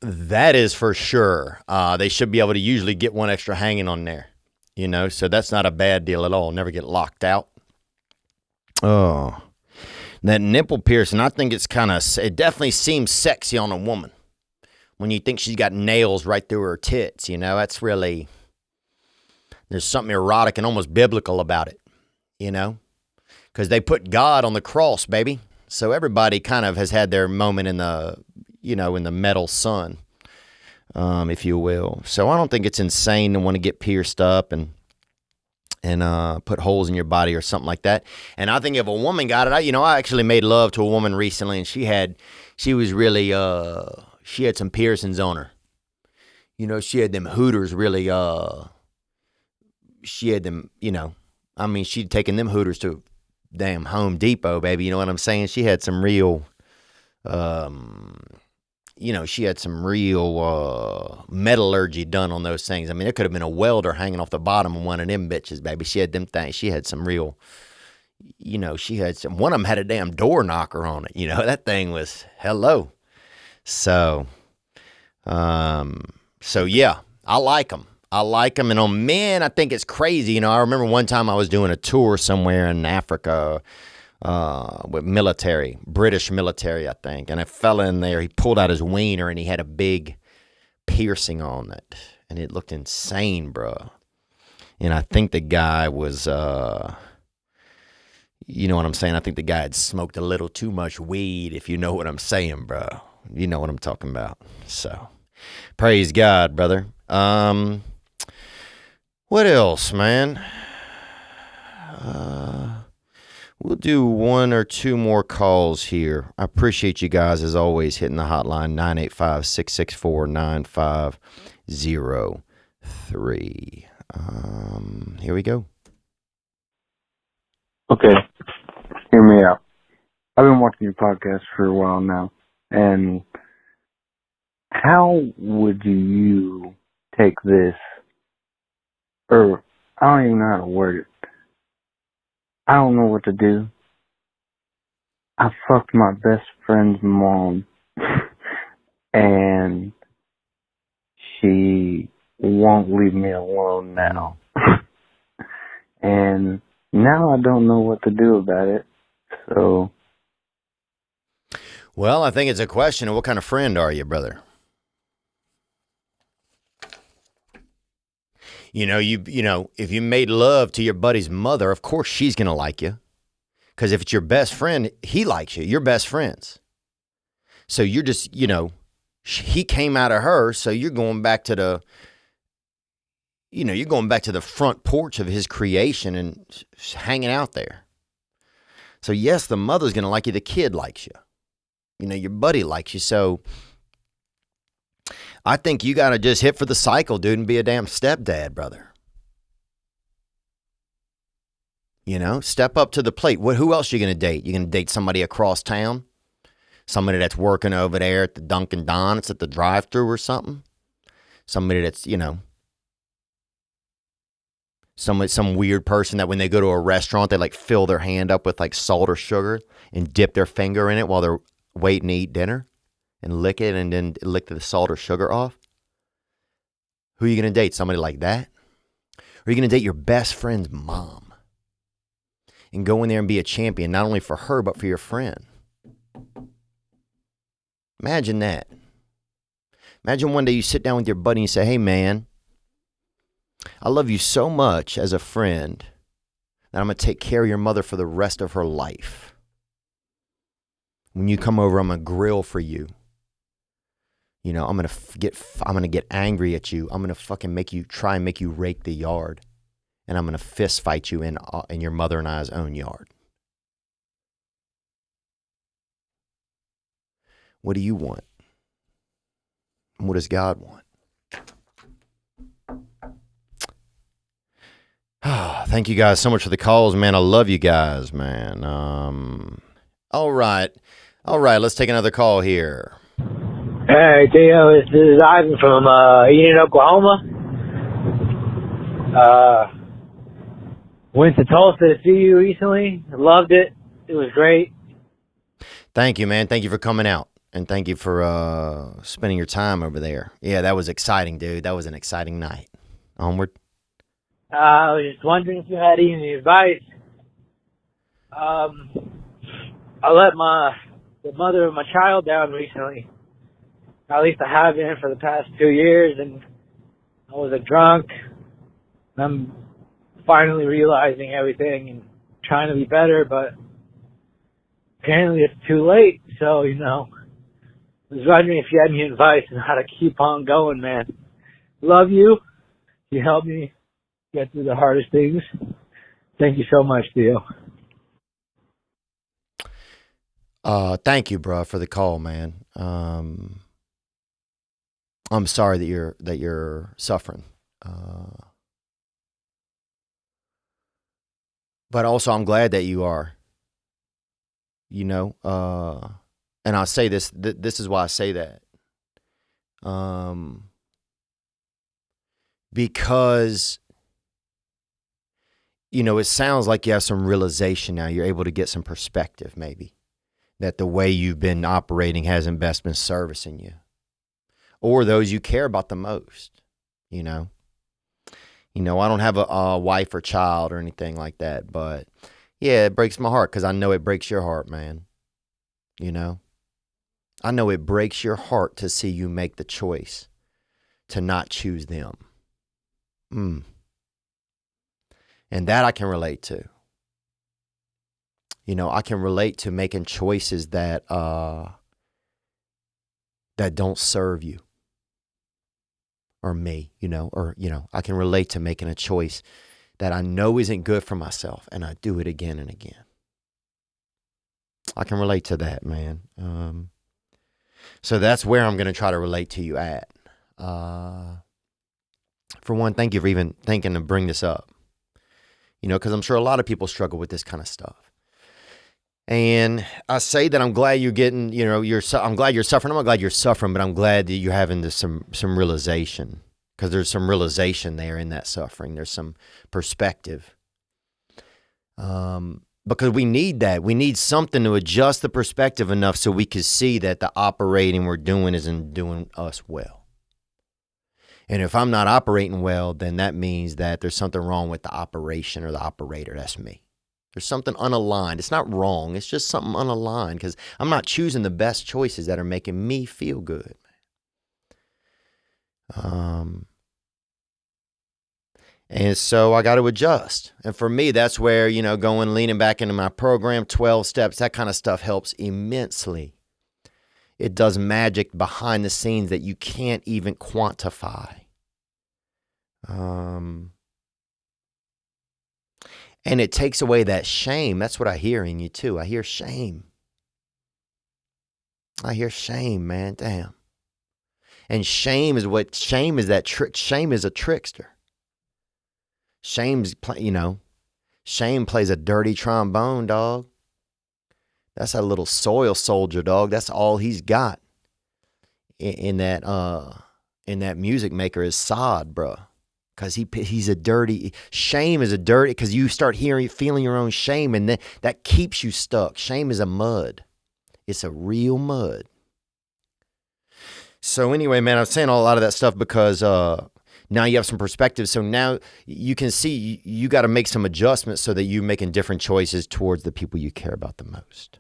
That is for sure. They should be able to usually get one extra hanging on there, so that's not a bad deal at all. Never get locked out. Oh, that nipple piercing, I think it definitely seems sexy on a woman when you think she's got nails right through her tits. That's really, there's something erotic and almost biblical about it, because they put God on the cross, baby. So everybody kind of has had their moment in the metal sun, if you will. So I don't think it's insane to want to get pierced up and put holes in your body or something like that. And I think if a woman got it, I actually made love to a woman recently, and she had some piercings on her. She had them hooters really, she had them, she'd taken them hooters to damn Home Depot, baby. You know what I'm saying? She had some real, metallurgy done on those things. I mean, there could have been a welder hanging off the bottom of one of them bitches, baby. She had them things. She had some real, one of them had a damn door knocker on it. That thing was hello. So yeah, I like them. And on men, I think it's crazy. I remember one time I was doing a tour somewhere in Africa, with British military, I think. And a fella in there, he pulled out his wiener and he had a big piercing on it. And it looked insane, bro. And I think the guy was, you know what I'm saying? I think the guy had smoked a little too much weed, if you know what I'm saying, bro. You know what I'm talking about. So, praise God, brother. What else, man? We'll do 1 or 2 more calls here. I appreciate you guys, as always, hitting the hotline, 985-664-9503. Here we go. Okay, hear me out. I've been watching your podcast for a while now, and how would you take this, or I don't even know how to word it. I don't know what to do. I fucked my best friend's mom, and she won't leave me alone now. And now I don't know what to do about it, so. Well, I think it's a question of what kind of friend are you, brother? If you made love to your buddy's mother, of course she's going to like you. Because if it's your best friend, he likes you. You're best friends. So you're just, he came out of her, so you're going back to the, front porch of his creation and hanging out there. So yes, the mother's going to like you. The kid likes you. Your buddy likes you. So I think you got to just hit for the cycle, dude, and be a damn stepdad, brother. Step up to the plate. Who else are you going to date? You going to date somebody across town? Somebody that's working over there at the Dunkin' Donuts at the drive-thru or something? Somebody that's, some weird person that when they go to a restaurant, they fill their hand up with salt or sugar and dip their finger in it while they're waiting to eat dinner? And lick it and then lick the salt or sugar off? Who are you going to date? Somebody like that? Or are you going to date your best friend's mom? And go in there and be a champion, not only for her, but for your friend. Imagine that. Imagine one day you sit down with your buddy and you say, hey man, I love you so much as a friend that I'm going to take care of your mother for the rest of her life. When you come over, I'm going to grill for you. I'm going to get angry at you. I'm going to fucking make you rake the yard. And I'm going to fist fight you in your mother and I's own yard. What do you want? And what does God want? Thank you guys so much for the calls, man. I love you guys, man. All right. Let's take another call here. Hey, Theo, this is Ivan from Enid, Oklahoma. Went to Tulsa to see you recently. Loved it. It was great. Thank you, man. Thank you for coming out. And thank you for spending your time over there. Yeah, that was exciting, dude. That was an exciting night. Onward. I was just wondering if you had any advice. I let the mother of my child down recently. At least I have been for the past 2 years, and I was a drunk. I'm finally realizing everything and trying to be better, but apparently it's too late. So, I was wondering if you had any advice on how to keep on going, man. Love you. You helped me get through the hardest things. Thank you so much, Theo. Thank you, bro, for the call, man. I'm sorry that you're suffering. But also I'm glad that you are. And I'll say this, this is why I say that. Because it sounds like you have some realization now. You're able to get some perspective, maybe, that the way you've been operating hasn't best been servicing you or those you care about the most. I don't have a wife or child or anything like that, but yeah, it breaks my heart because I know it breaks your heart, man. I know it breaks your heart to see you make the choice to not choose them. And that I can relate to. I can relate to making choices that don't serve you or me, I can relate to making a choice that I know isn't good for myself, and I do it again and again. I can relate to that, man. So that's where I'm going to try to relate to you at. For one, thank you for even thinking to bring this up. Because I'm sure a lot of people struggle with this kind of stuff. And I say that I'm glad you're getting, I'm glad you're suffering. I'm not glad you're suffering, but I'm glad that you're having some realization, because there's some realization there in that suffering. There's some perspective. Because we need that. We need something to adjust the perspective enough so we can see that the operating we're doing isn't doing us well. And if I'm not operating well, then that means that there's something wrong with the operation or the operator. That's me. There's something unaligned. It's not wrong. It's just something unaligned because I'm not choosing the best choices that are making me feel good. And so I got to adjust. And for me, that's where, leaning back into my program, 12 steps, that kind of stuff helps immensely. It does magic behind the scenes that you can't even quantify. And it takes away that shame. That's what I hear in you too. I hear shame. Man. Damn. And shame is that trick. Shame is a trickster. Shame plays a dirty trombone, dog. That's a little soil soldier, dog. That's all he's got in that music maker is sod, bro. Because he's a dirty. Shame is a dirty. Because you start feeling your own shame, and that keeps you stuck. Shame is a mud. It's a real mud. So anyway, man, I'm saying a lot of that stuff because now you have some perspective. So now you can see you got to make some adjustments so that you're making different choices towards the people you care about the most.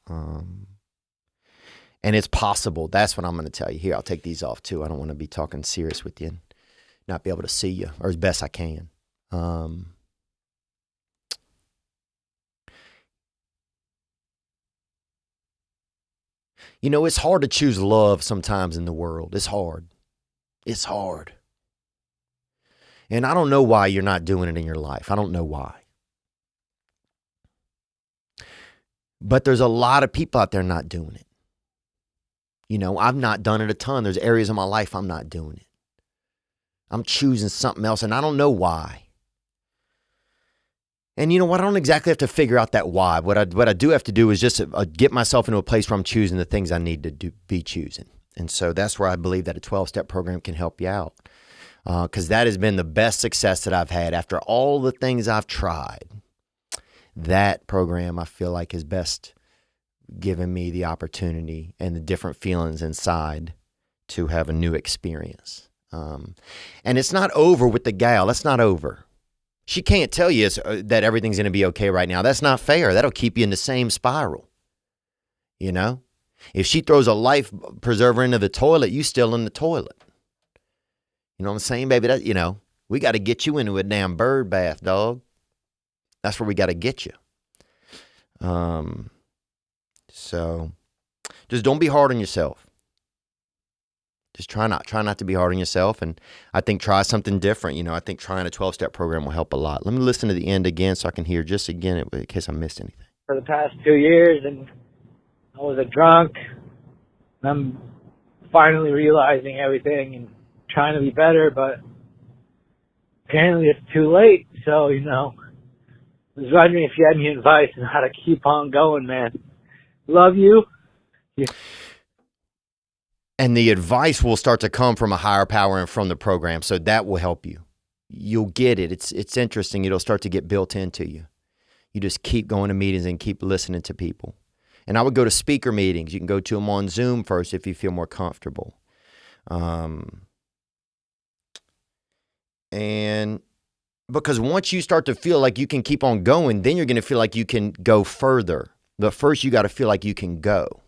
And it's possible. That's what I'm going to tell you. Here, I'll take these off too. I don't want to be talking serious with you and not be able to see you, or as best I can. It's hard to choose love sometimes in the world. It's hard. And I don't know why you're not doing it in your life. I don't know why. But there's a lot of people out there not doing it. You know, I've not done it a ton. There's areas of my life I'm not doing it. I'm choosing something else, and I don't know why. And you know what? I don't exactly have to figure out that why. What I do have to do is just get myself into a place where I'm choosing the things I need to be choosing. And so that's where I believe that a 12-step program can help you out. Because that has been the best success that I've had after all the things I've tried. That program I feel like has best given me the opportunity and the different feelings inside to have a new experience. And it's not over with the gal. That's not over. She can't tell you that everything's going to be okay right now. That's not fair. That'll keep you in the same spiral. You know? If she throws a life preserver into the toilet, you still in the toilet. You know what I'm saying, baby? That, you know, we got to get you into a damn bird bath, dog. That's where we got to get you. So just don't be hard on yourself. Just try not to be hard on yourself. And I think try something different. You know, I think trying a 12-step program will help a lot. Let me listen to the end again so I can hear just again in case I missed anything. For the past 2 years, and I was a drunk. And I'm finally realizing everything and trying to be better, but apparently it's too late. So, you know, I was wondering if you had any advice on how to keep on going, man. Love you. And the advice will start to come from a higher power and from the program. So that will help you. You'll get it. It's interesting. It'll start to get built into you. You just keep going to meetings and keep listening to people. And I would go to speaker meetings. You can go to them on Zoom first if you feel more comfortable. And because once you start to feel like you can keep on going, then you're going to feel like you can go further. But first you got to feel like you can go.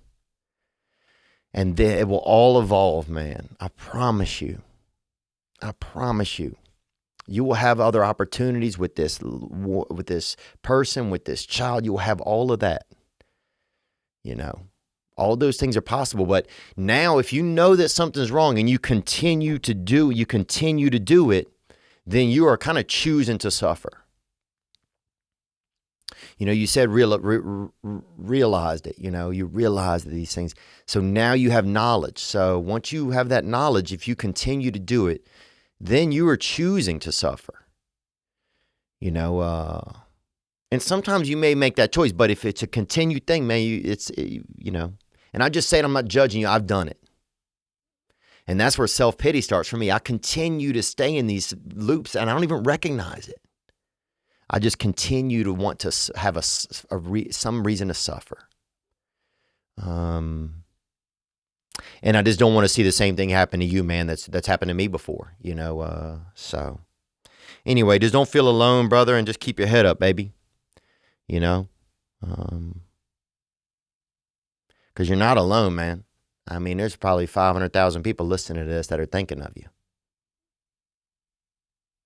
And then it will all evolve, man. I promise you. I promise you. You will have other opportunities with this person, with this child. You will have all of that. You know, all those things are possible. But now if you know that something's wrong and you continue to do it, then you are kind of choosing to suffer. You know, you said realized it, you know, you realized these things. So now you have knowledge. So once you have that knowledge, if you continue to do it, then you are choosing to suffer. You know, and sometimes you may make that choice, but if it's a continued thing, man, you know, and I just say it, I'm not judging you. I've done it. And that's where self-pity starts for me. I continue to stay in these loops and I don't even recognize it. I just continue to want to have some reason to suffer. And I just don't want to see the same thing happen to you, man. That's happened to me before, you know. So anyway, just don't feel alone, brother, and just keep your head up, baby. You know, because you're not alone, man. I mean, there's probably 500,000 people listening to this that are thinking of you,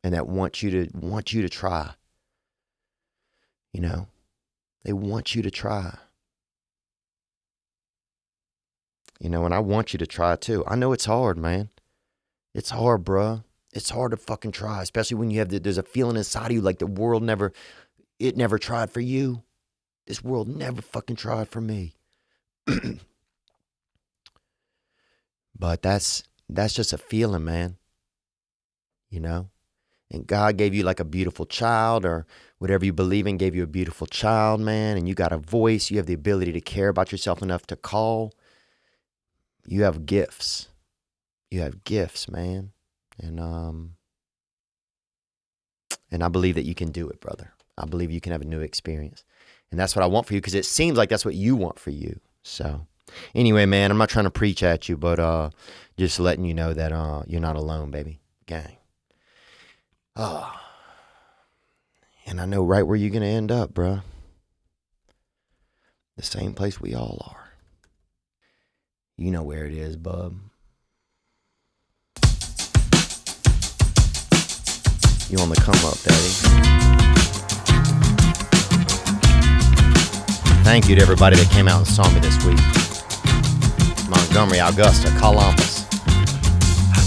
and that want you to try. You know, they want you to try. You know, and I want you to try too. I know it's hard, man. It's hard, bruh. It's hard to fucking try, especially when you have there's a feeling inside of you like the world never tried for you. This world never fucking tried for me. But that's just a feeling, man. You know? And God gave you like a beautiful child, or whatever you believe in gave you a beautiful child, man. And you got a voice. You have the ability to care about yourself enough to call. You have gifts. You have gifts, man. And I believe that you can do it, brother. I believe you can have a new experience. And that's what I want for you, because it seems like that's what you want for you. So anyway, man, I'm not trying to preach at you, but just letting you know that you're not alone, baby. Gang. Oh. And I know right where you're going to end up, bro. The same place we all are. You know where it is, bub. You on the come up, daddy. Thank you to everybody that came out and saw me this week. Montgomery, Augusta, Columbus.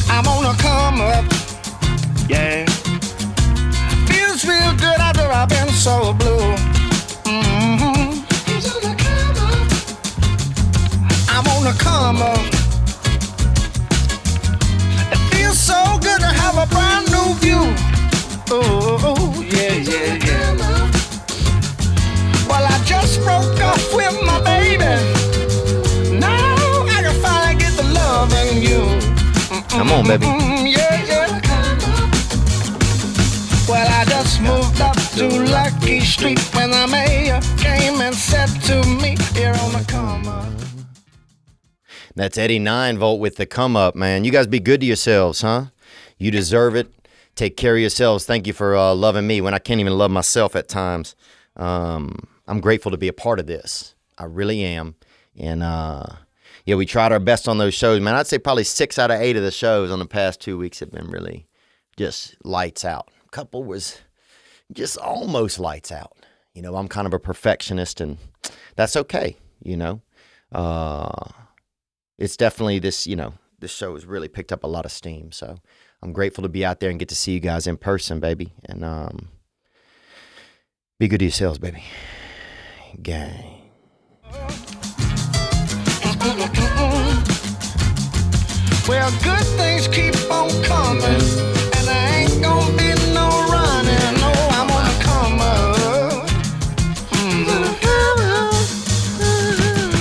I'm on a come up, yeah. Feels real good after I've been so blue. Mm-hmm. He's on a come come up. It feels so good to have a brand new view. Oh, yeah, yeah, yeah. Well, I just broke off with my baby. Now I can finally get the love in you. Come on, baby. Yeah, yeah. Well, I just moved up to Lucky Street when the mayor came and said to me, "You're on the come up." That's Eddie 9-Volt with the come up, man. You guys be good to yourselves, huh? You deserve it. Take care of yourselves. Thank you for loving me when I can't even love myself at times. I'm grateful to be a part of this. I really am. And yeah, we tried our best on those shows, man. I'd say probably 6 out of 8 of the shows on the past 2 weeks have been really just lights out. A couple was just almost lights out. You know, I'm kind of a perfectionist, and that's okay, you know. It's definitely this, you know, this show has really picked up a lot of steam. So I'm grateful to be out there and get to see you guys in person, baby. And be good to yourselves, baby. Gang. Well, good things keep on coming, and there ain't gonna be no running. No, I'm gonna come up.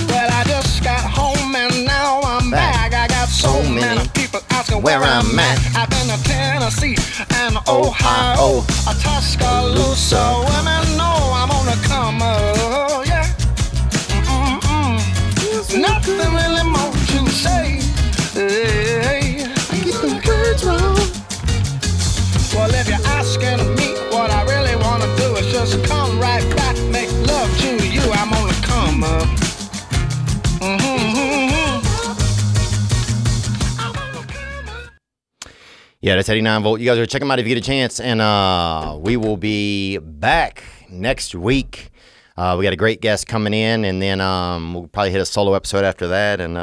Well, I just got home and now I'm back. I got so many people asking where I'm at. I've been to Tennessee and Ohio, Tuscaloosa. Women know I'm on the come up. Yeah. Nothing really more to say. Hey, I keep the words wrong. Well, if you're asking me what I really want to do is just come right back, make love to you. I'm gonna come up. Yeah, that's Eddie 9-Volt. You guys are check them out if you get a chance. And we will be back next week. We got a great guest coming in, and then we'll probably hit a solo episode after that, and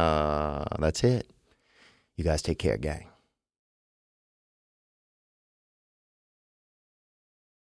that's it. You guys take care, gang.